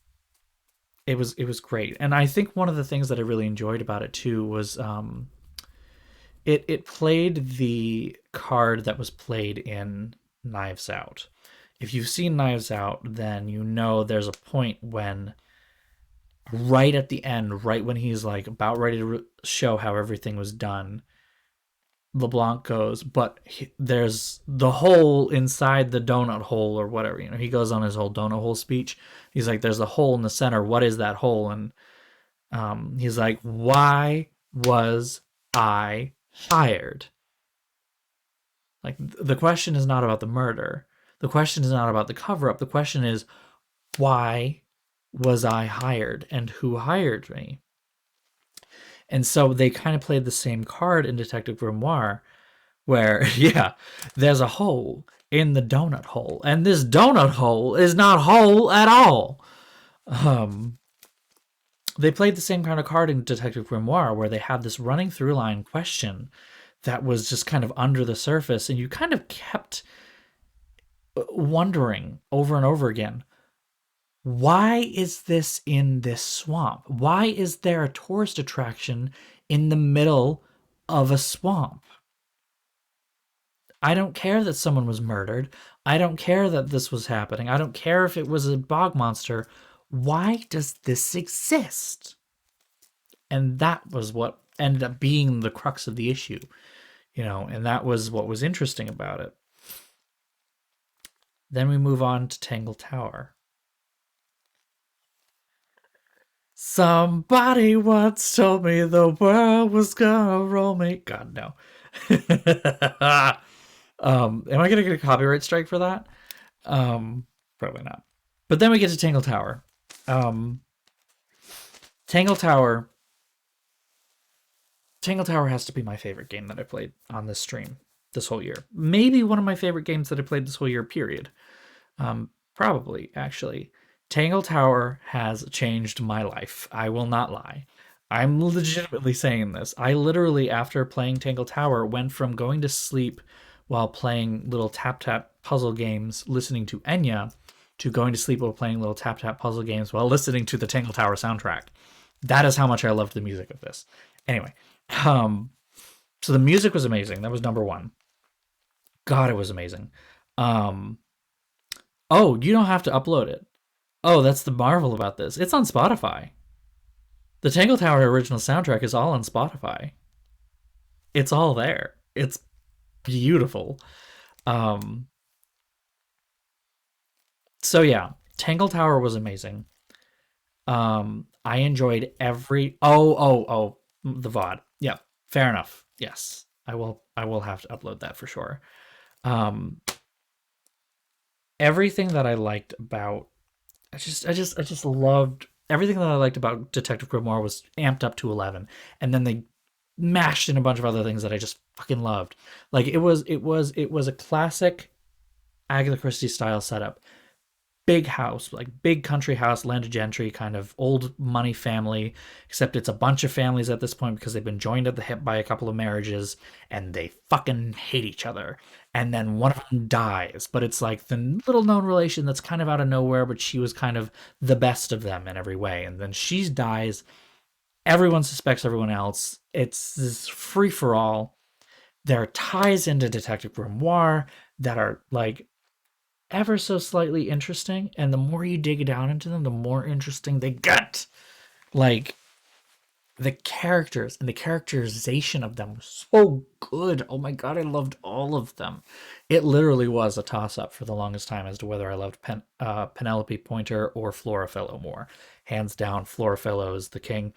it was great. And I think one of the things that I really enjoyed about it too was it played the card that was played in Knives Out. If you've seen Knives Out, then you know there's a point when right at the end, right when he's like about ready to show how everything was done, LeBlanc goes, but there's the hole inside the donut hole or whatever. He goes on his whole donut hole speech. He's like, "There's a hole in the center. What is that hole?" And he's like, "Why was I hired?" Like the question is not about the murder. The question is not about the cover up. The question is, why was I hired and who hired me? And so they kind of played the same card in Detective Grimoire, where, yeah, there's a hole in the donut hole, and this donut hole is not whole at all. Um, they played the same kind of card in Detective Grimoire, where they had this running through line question that was just kind of under the surface, and you kind of kept wondering over and over again, why is this in this swamp? Why is there a tourist attraction in the middle of a swamp? I don't care that someone was murdered. I don't care that this was happening. I don't care if it was a bog monster. Why does this exist? And that was what ended up being the crux of the issue, and that was what was interesting about it. Then we move on to Tangle Tower. Somebody once told me the world was gonna roll me. God, no. Am I gonna get a copyright strike for that? Probably not. But then we get to Tangle Tower. Um, Tangle Tower. Tangle Tower has to be my favorite game that I played on this stream this whole year. Maybe one of my favorite games that I played this whole year. Period. Probably, actually. Tangle Tower has changed my life. I will not lie. I'm legitimately saying this. I literally, after playing Tangle Tower, went from going to sleep while playing little tap tap puzzle games, listening to Enya, to going to sleep while playing little tap tap puzzle games while listening to the Tangle Tower soundtrack. That is how much I loved the music of this. Anyway, um, so the music was amazing. That was number one. God, it was amazing. Um, oh, you don't have to upload it. Oh, that's the marvel about this. It's on Spotify. The Tangle Tower original soundtrack is all on Spotify. It's all there. It's beautiful. Um, so yeah, Tangle Tower was amazing. I enjoyed every the VOD. Yeah, fair enough. Yes. I will have to upload that for sure. Um Everything that I liked about I just loved everything that I liked about Detective Grimoire was amped up to 11, and then they mashed in a bunch of other things that I just fucking loved. Like it was a classic Agatha Christie style setup. Big house, like big country house, landed gentry, kind of old money family, except it's a bunch of families at this point because they've been joined at the hip by a couple of marriages and they fucking hate each other. And then one of them dies, but it's like the little known relation that's kind of out of nowhere, but she was kind of the best of them in every way. And then she dies. Everyone suspects everyone else. It's this free for all. There are ties into Detective Grimoire that are like ever so slightly interesting, and the more you dig down into them, the more interesting they get. Like the characters and the characterization of them was so good. Oh my god, I loved all of them. It literally was a toss up for the longest time as to whether I loved Penelope Pointer or Florafillo more. Hands down, Florafillo is the king.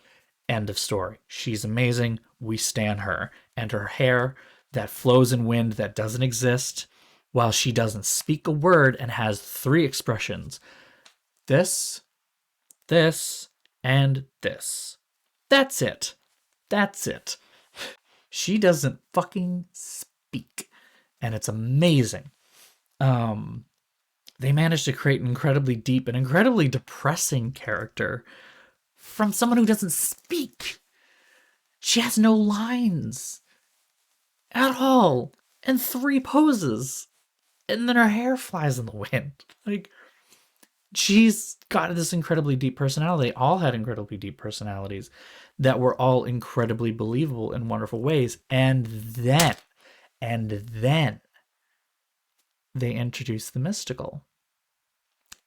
End of story. She's amazing. We stan her. And her hair that flows in wind that doesn't exist, while she doesn't speak a word and has three expressions: this, this, and this. That's it. That's it. She doesn't fucking speak. And it's amazing. Um, they managed to create an incredibly deep and incredibly depressing character from someone who doesn't speak. She has no lines at all, and three poses. and then her hair flies in the wind. Like, she's got this incredibly deep personality. They all had incredibly deep personalities that were all incredibly believable in wonderful ways. And then they introduced the mystical.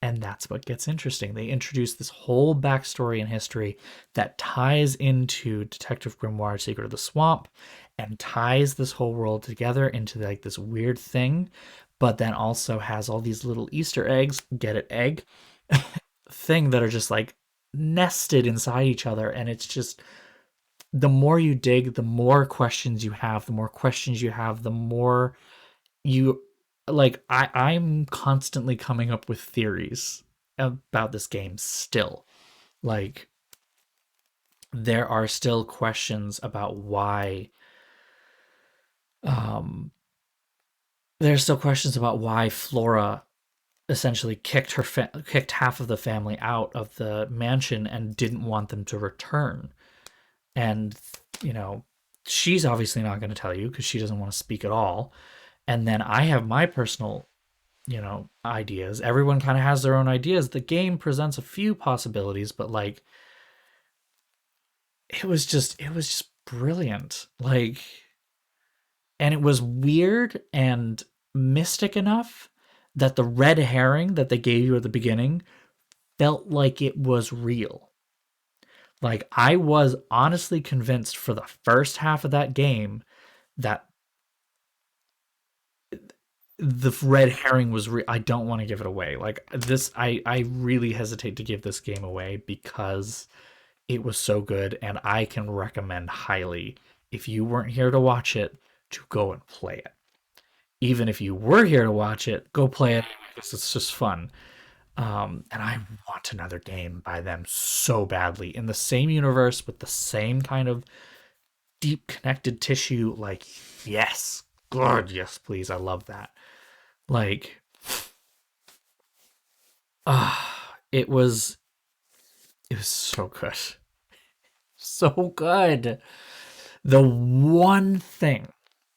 And that's what gets interesting. They introduce this whole backstory and history that ties into Detective Grimoire Secret of the Swamp and ties this whole world together into like this weird thing, but then also has all these little Easter eggs, get it, egg, thing that are just like nested inside each other. And it's just the more you dig, the more questions you have, the more questions you have, the more you like I'm constantly coming up with theories about this game still. Like, there are still questions about why um there's still questions about why Flora essentially kicked half of the family out of the mansion and didn't want them to return. And you know, she's obviously not going to tell you because she doesn't want to speak at all. And then I have my personal, ideas. Everyone kind of has their own ideas. The game presents a few possibilities, but like it was just brilliant. Like, and it was weird and mystic enough that the red herring that they gave you at the beginning felt like it was real. Like, I was honestly convinced for the first half of that game that the red herring was real. I don't want to give it away. Like, this, I really hesitate to give this game away because it was so good, and I can recommend highly, if you weren't here to watch it, to go and play it. Even if you were here to watch it, go play it because it's just fun. And I want another game by them so badly in the same universe with the same kind of deep connected tissue. Like, yes, God, yes, please. I love that. Like, it was so good, so good. The one thing,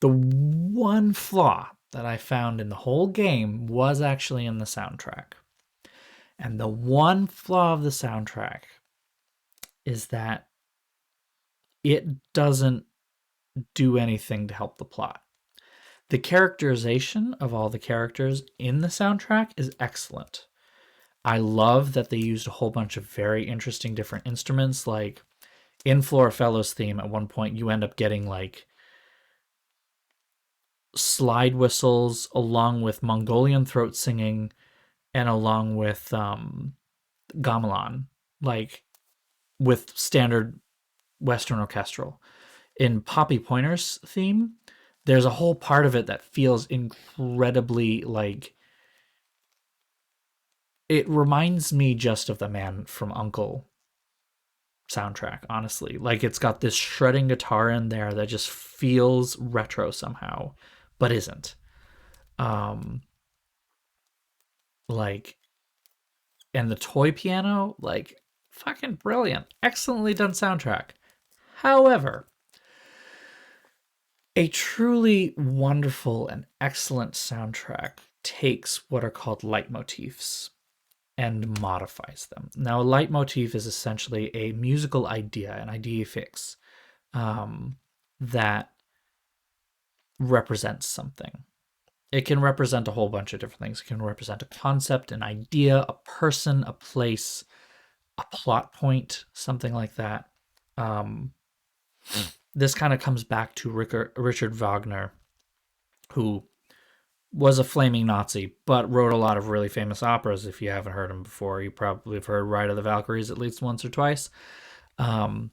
the one flaw that I found in the whole game was actually in the soundtrack. And the one flaw of the soundtrack is that it doesn't do anything to help the plot. The characterization of all the characters in the soundtrack is excellent. I love that they used a whole bunch of very interesting different instruments. Like, in Florafello's theme, at one point, you end up getting like slide whistles along with Mongolian throat singing and along with gamelan, like with standard Western orchestral. In Poppy Pointer's theme, there's a whole part of it that feels incredibly like it reminds me just of the Man from Uncle soundtrack, honestly. Like, it's got this shredding guitar in there that just feels retro somehow, but isn't. Um like, and the toy piano, like, fucking brilliant. Excellently done soundtrack. However, a truly wonderful and excellent soundtrack takes what are called leitmotifs and modifies them. Now, a leitmotif is essentially a musical idea, an idea fix, that represents something. It can represent a whole bunch of different things. It can represent a concept, an idea, a person, a place, a plot point, something like that. Um, this kind of comes back to Richard Wagner, who was a flaming Nazi, but wrote a lot of really famous operas. If you haven't heard him before, you probably have heard Ride of the Valkyries at least once or twice. Um,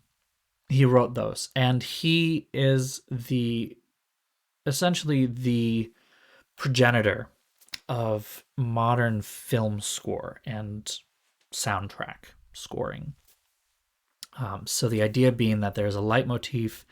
he wrote those, and he is the essentially the progenitor of modern film score and soundtrack scoring. So the idea being that there's a leitmotif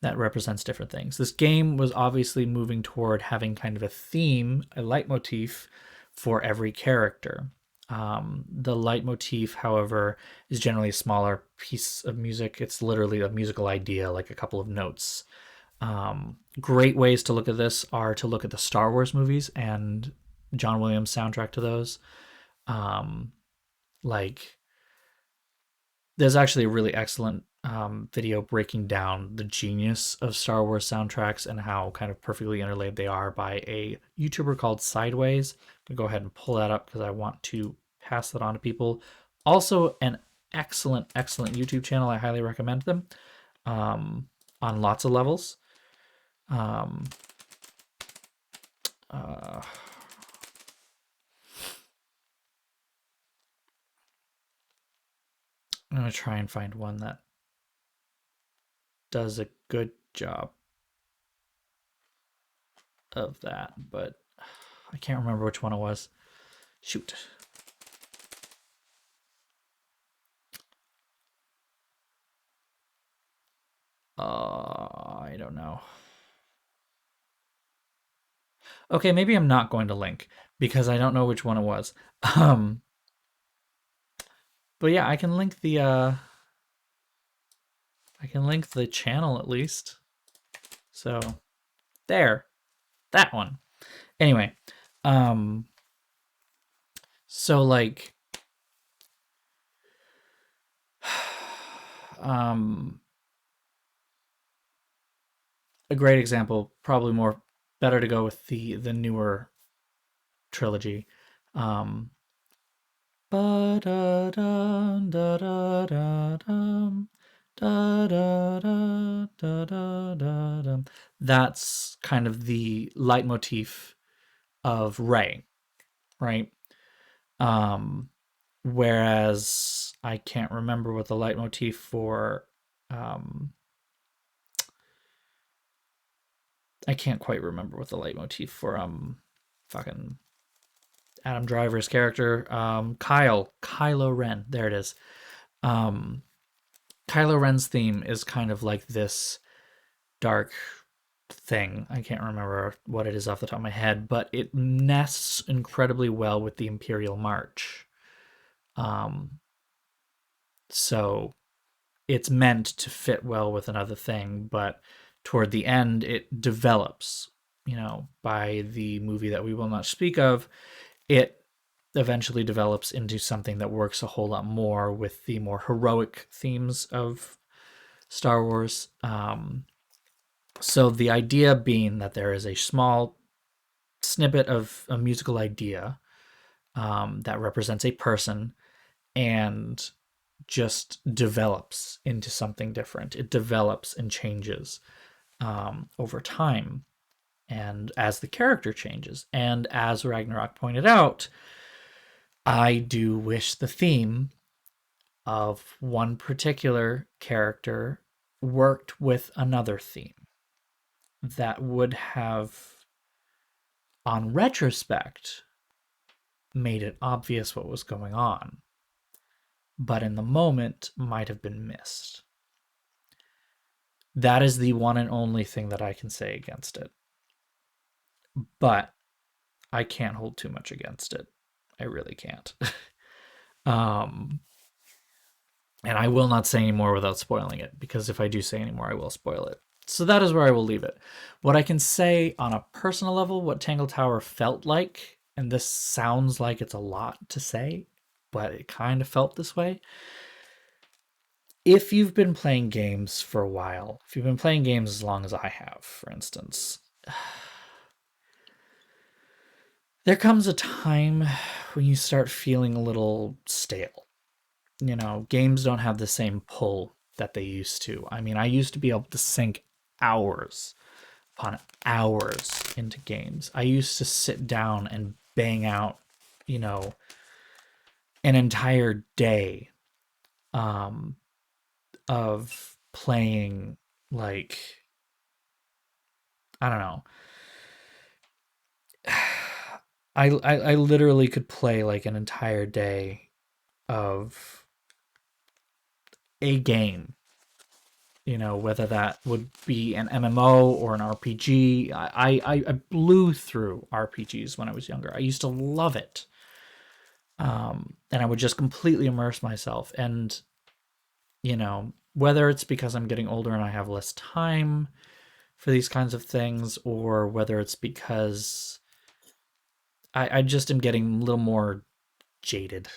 that represents different things. This game was obviously moving toward having kind of a theme, a leitmotif for every character. The leitmotif, however, is generally a smaller piece of music. It's literally a musical idea, like a couple of notes. Great ways to look at this are to look at the Star Wars movies and John Williams' soundtrack to those. Um, like, there's actually a really excellent video breaking down the genius of Star Wars soundtracks and how kind of perfectly interlaid they are by a YouTuber called Sideways. I'm gonna go ahead and pull that up because I want to pass that on to people. Also, an excellent, excellent YouTube channel. I highly recommend them on lots of levels. Um, uh, I'm gonna try and find one that does a good job of that, but I can't remember which one it was. Shoot. I don't know. Okay, maybe I'm not going to link because I don't know which one it was. Um, but yeah, I can link the channel at least. So there, that one. Anyway, um, so like, um, a great example, probably more better to go with the newer trilogy. Um, ba da da da da da dum, da da da da da da dum. That's kind of the leitmotif of Ray, right? Um, whereas I can't remember what the leitmotif for um, I can't quite remember what the leitmotif for fucking Adam Driver's character Kylo Ren. There it is. Um, Kylo Ren's theme is kind of like this dark thing. I can't remember what it is off the top of my head, but it nests incredibly well with the Imperial March. Um, so it's meant to fit well with another thing, but toward the end, it develops. By the movie that we will not speak of, it eventually develops into something that works a whole lot more with the more heroic themes of Star Wars. So the idea being that there is a small snippet of a musical idea that represents a person and just develops into something different. It develops and changes over time and as the character changes. And as Ragnarok pointed out, I do wish the theme of one particular character worked with another theme that would have, on retrospect, made it obvious what was going on, but in the moment might have been missed. That is the one and only thing that I can say against it. But I can't hold too much against it. I really can't. um, and I will not say any more without spoiling it, because if I do say any more, I will spoil it. So that is where I will leave it. What I can say on a personal level, what Tangle Tower felt like, and this sounds like it's a lot to say, but it kind of felt this way. If you've been playing games for a while, if you've been playing games as long as I have, for instance, there comes a time when you start feeling a little stale. Games don't have the same pull that they used to. I mean, I used to be able to sink hours upon hours into games. I used to sit down and bang out, an entire day of playing, like, I don't know. I literally could play like an entire day of a game, whether that would be an MMO or an RPG. I blew through RPGs when I was younger. I used to love it. And I would just completely immerse myself. And, whether it's because I'm getting older and I have less time, for these kinds of things, or whether it's because I just am getting a little more jaded.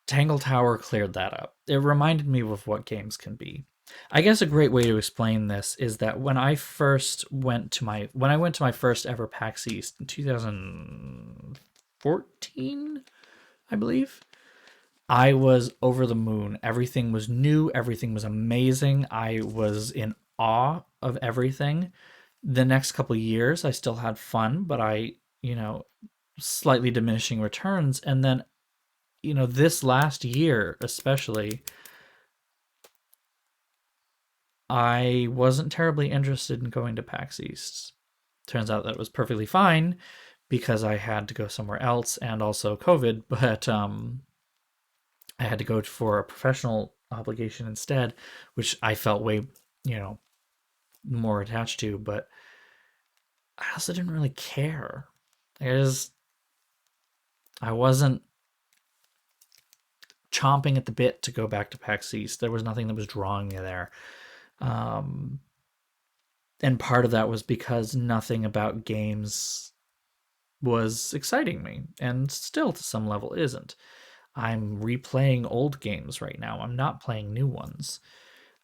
Tangle Tower cleared that up. It reminded me of what games can be. I guess a great way to explain this is that when I went to my first ever PAX East in 2014, I believe, I was over the moon. Everything was new, everything was amazing. I was in awe of everything. The next couple of years I still had fun, but slightly diminishing returns, and then this last year especially, I wasn't terribly interested in going to PAX East. Turns out that it was perfectly fine because I had to go somewhere else and also COVID, but I had to go for a professional obligation instead, which I felt way, more attached to, but I also didn't really care. I wasn't chomping at the bit to go back to PAX East. There was nothing that was drawing me there. And part of that was because nothing about games was exciting me, and still to some level isn't. I'm replaying old games right now. I'm not playing new ones.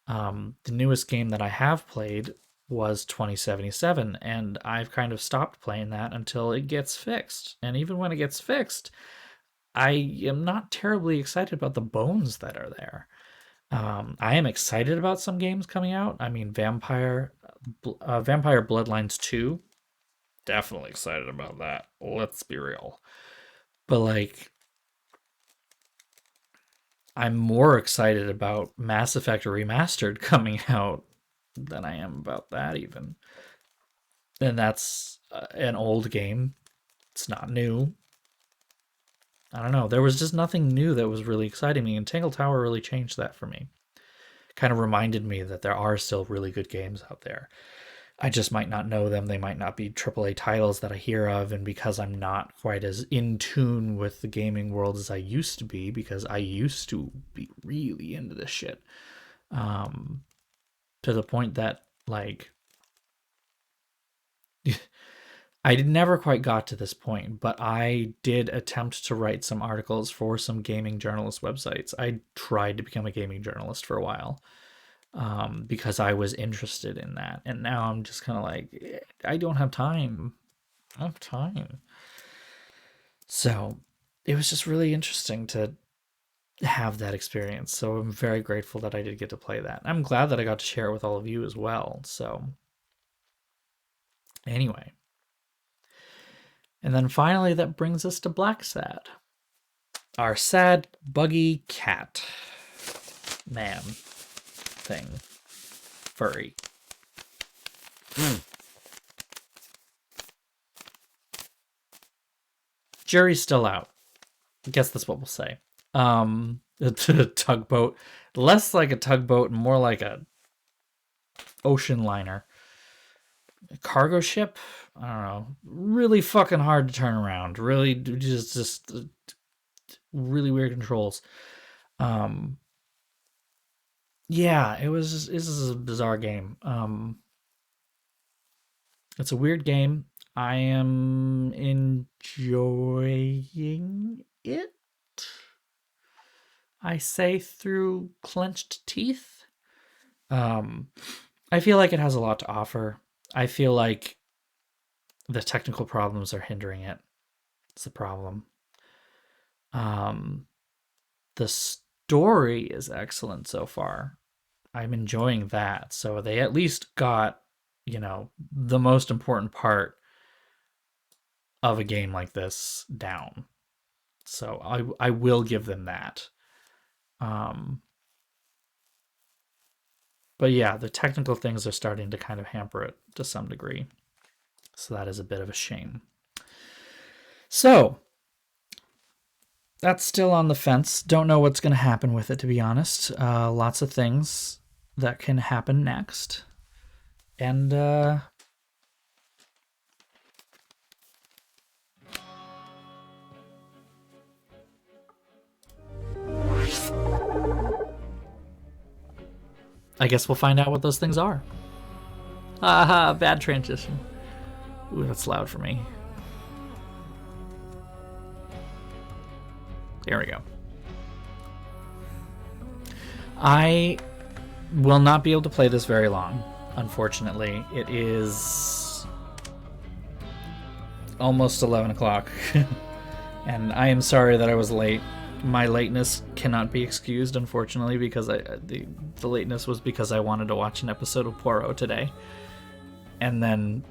The newest game that I have played was 2077, and I've kind of stopped playing that until it gets fixed. And even when it gets fixed, I am not terribly excited about the bones that are there. I am excited about some games coming out. I mean, Vampire Bloodlines 2, definitely excited about that. Let's be real. But like, I'm more excited about Mass Effect Remastered coming out than I am about that even. And that's an old game. It's not new. I don't know. There was just nothing new that was really exciting me, and Tangle Tower really changed that for me. Kind of reminded me that there are still really good games out there. I just might not know them. They might not be AAA titles that I hear of, and because I'm not quite as in tune with the gaming world as I used to be, because I used to be really into this shit, to the point that, like, I never quite got to this point, but I did attempt to write some articles for some gaming journalist websites. I tried to become a gaming journalist for a while, because I was interested in that. And now I'm just kind of like, I don't have time. I don't have time. So it was just really interesting to have that experience. So I'm very grateful that I did get to play that. I'm glad that I got to share it with all of you as well. So anyway. And then finally, that brings us to Blacksad, our sad, buggy cat man thing. Furry. Jury's still out. I guess that's what we'll say. It's a tugboat. Less like a tugboat and more like a ocean liner. A cargo ship? I don't know. Really fucking hard to turn around. Really just really weird controls. Yeah, this is a bizarre game. It's a weird game. I am enjoying it. I say through clenched teeth. I feel like it has a lot to offer. I feel like the technical problems are hindering it. It's the problem. The story is excellent so far. I'm enjoying that. So they at least got, the most important part of a game like this down. So I will give them that. But yeah, the technical things are starting to kind of hamper it to some degree. So that is a bit of a shame. So that's still on the fence. Don't know what's going to happen with it, to be honest. Lots of things that can happen next. And I guess we'll find out what those things are. Aha, bad transition. Ooh, that's loud for me. There we go. I will not be able to play this very long, unfortunately. It is almost 11 o'clock, and I am sorry that I was late. My lateness cannot be excused, unfortunately, because the lateness was because I wanted to watch an episode of Poirot today. And then,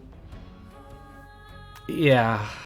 yeah,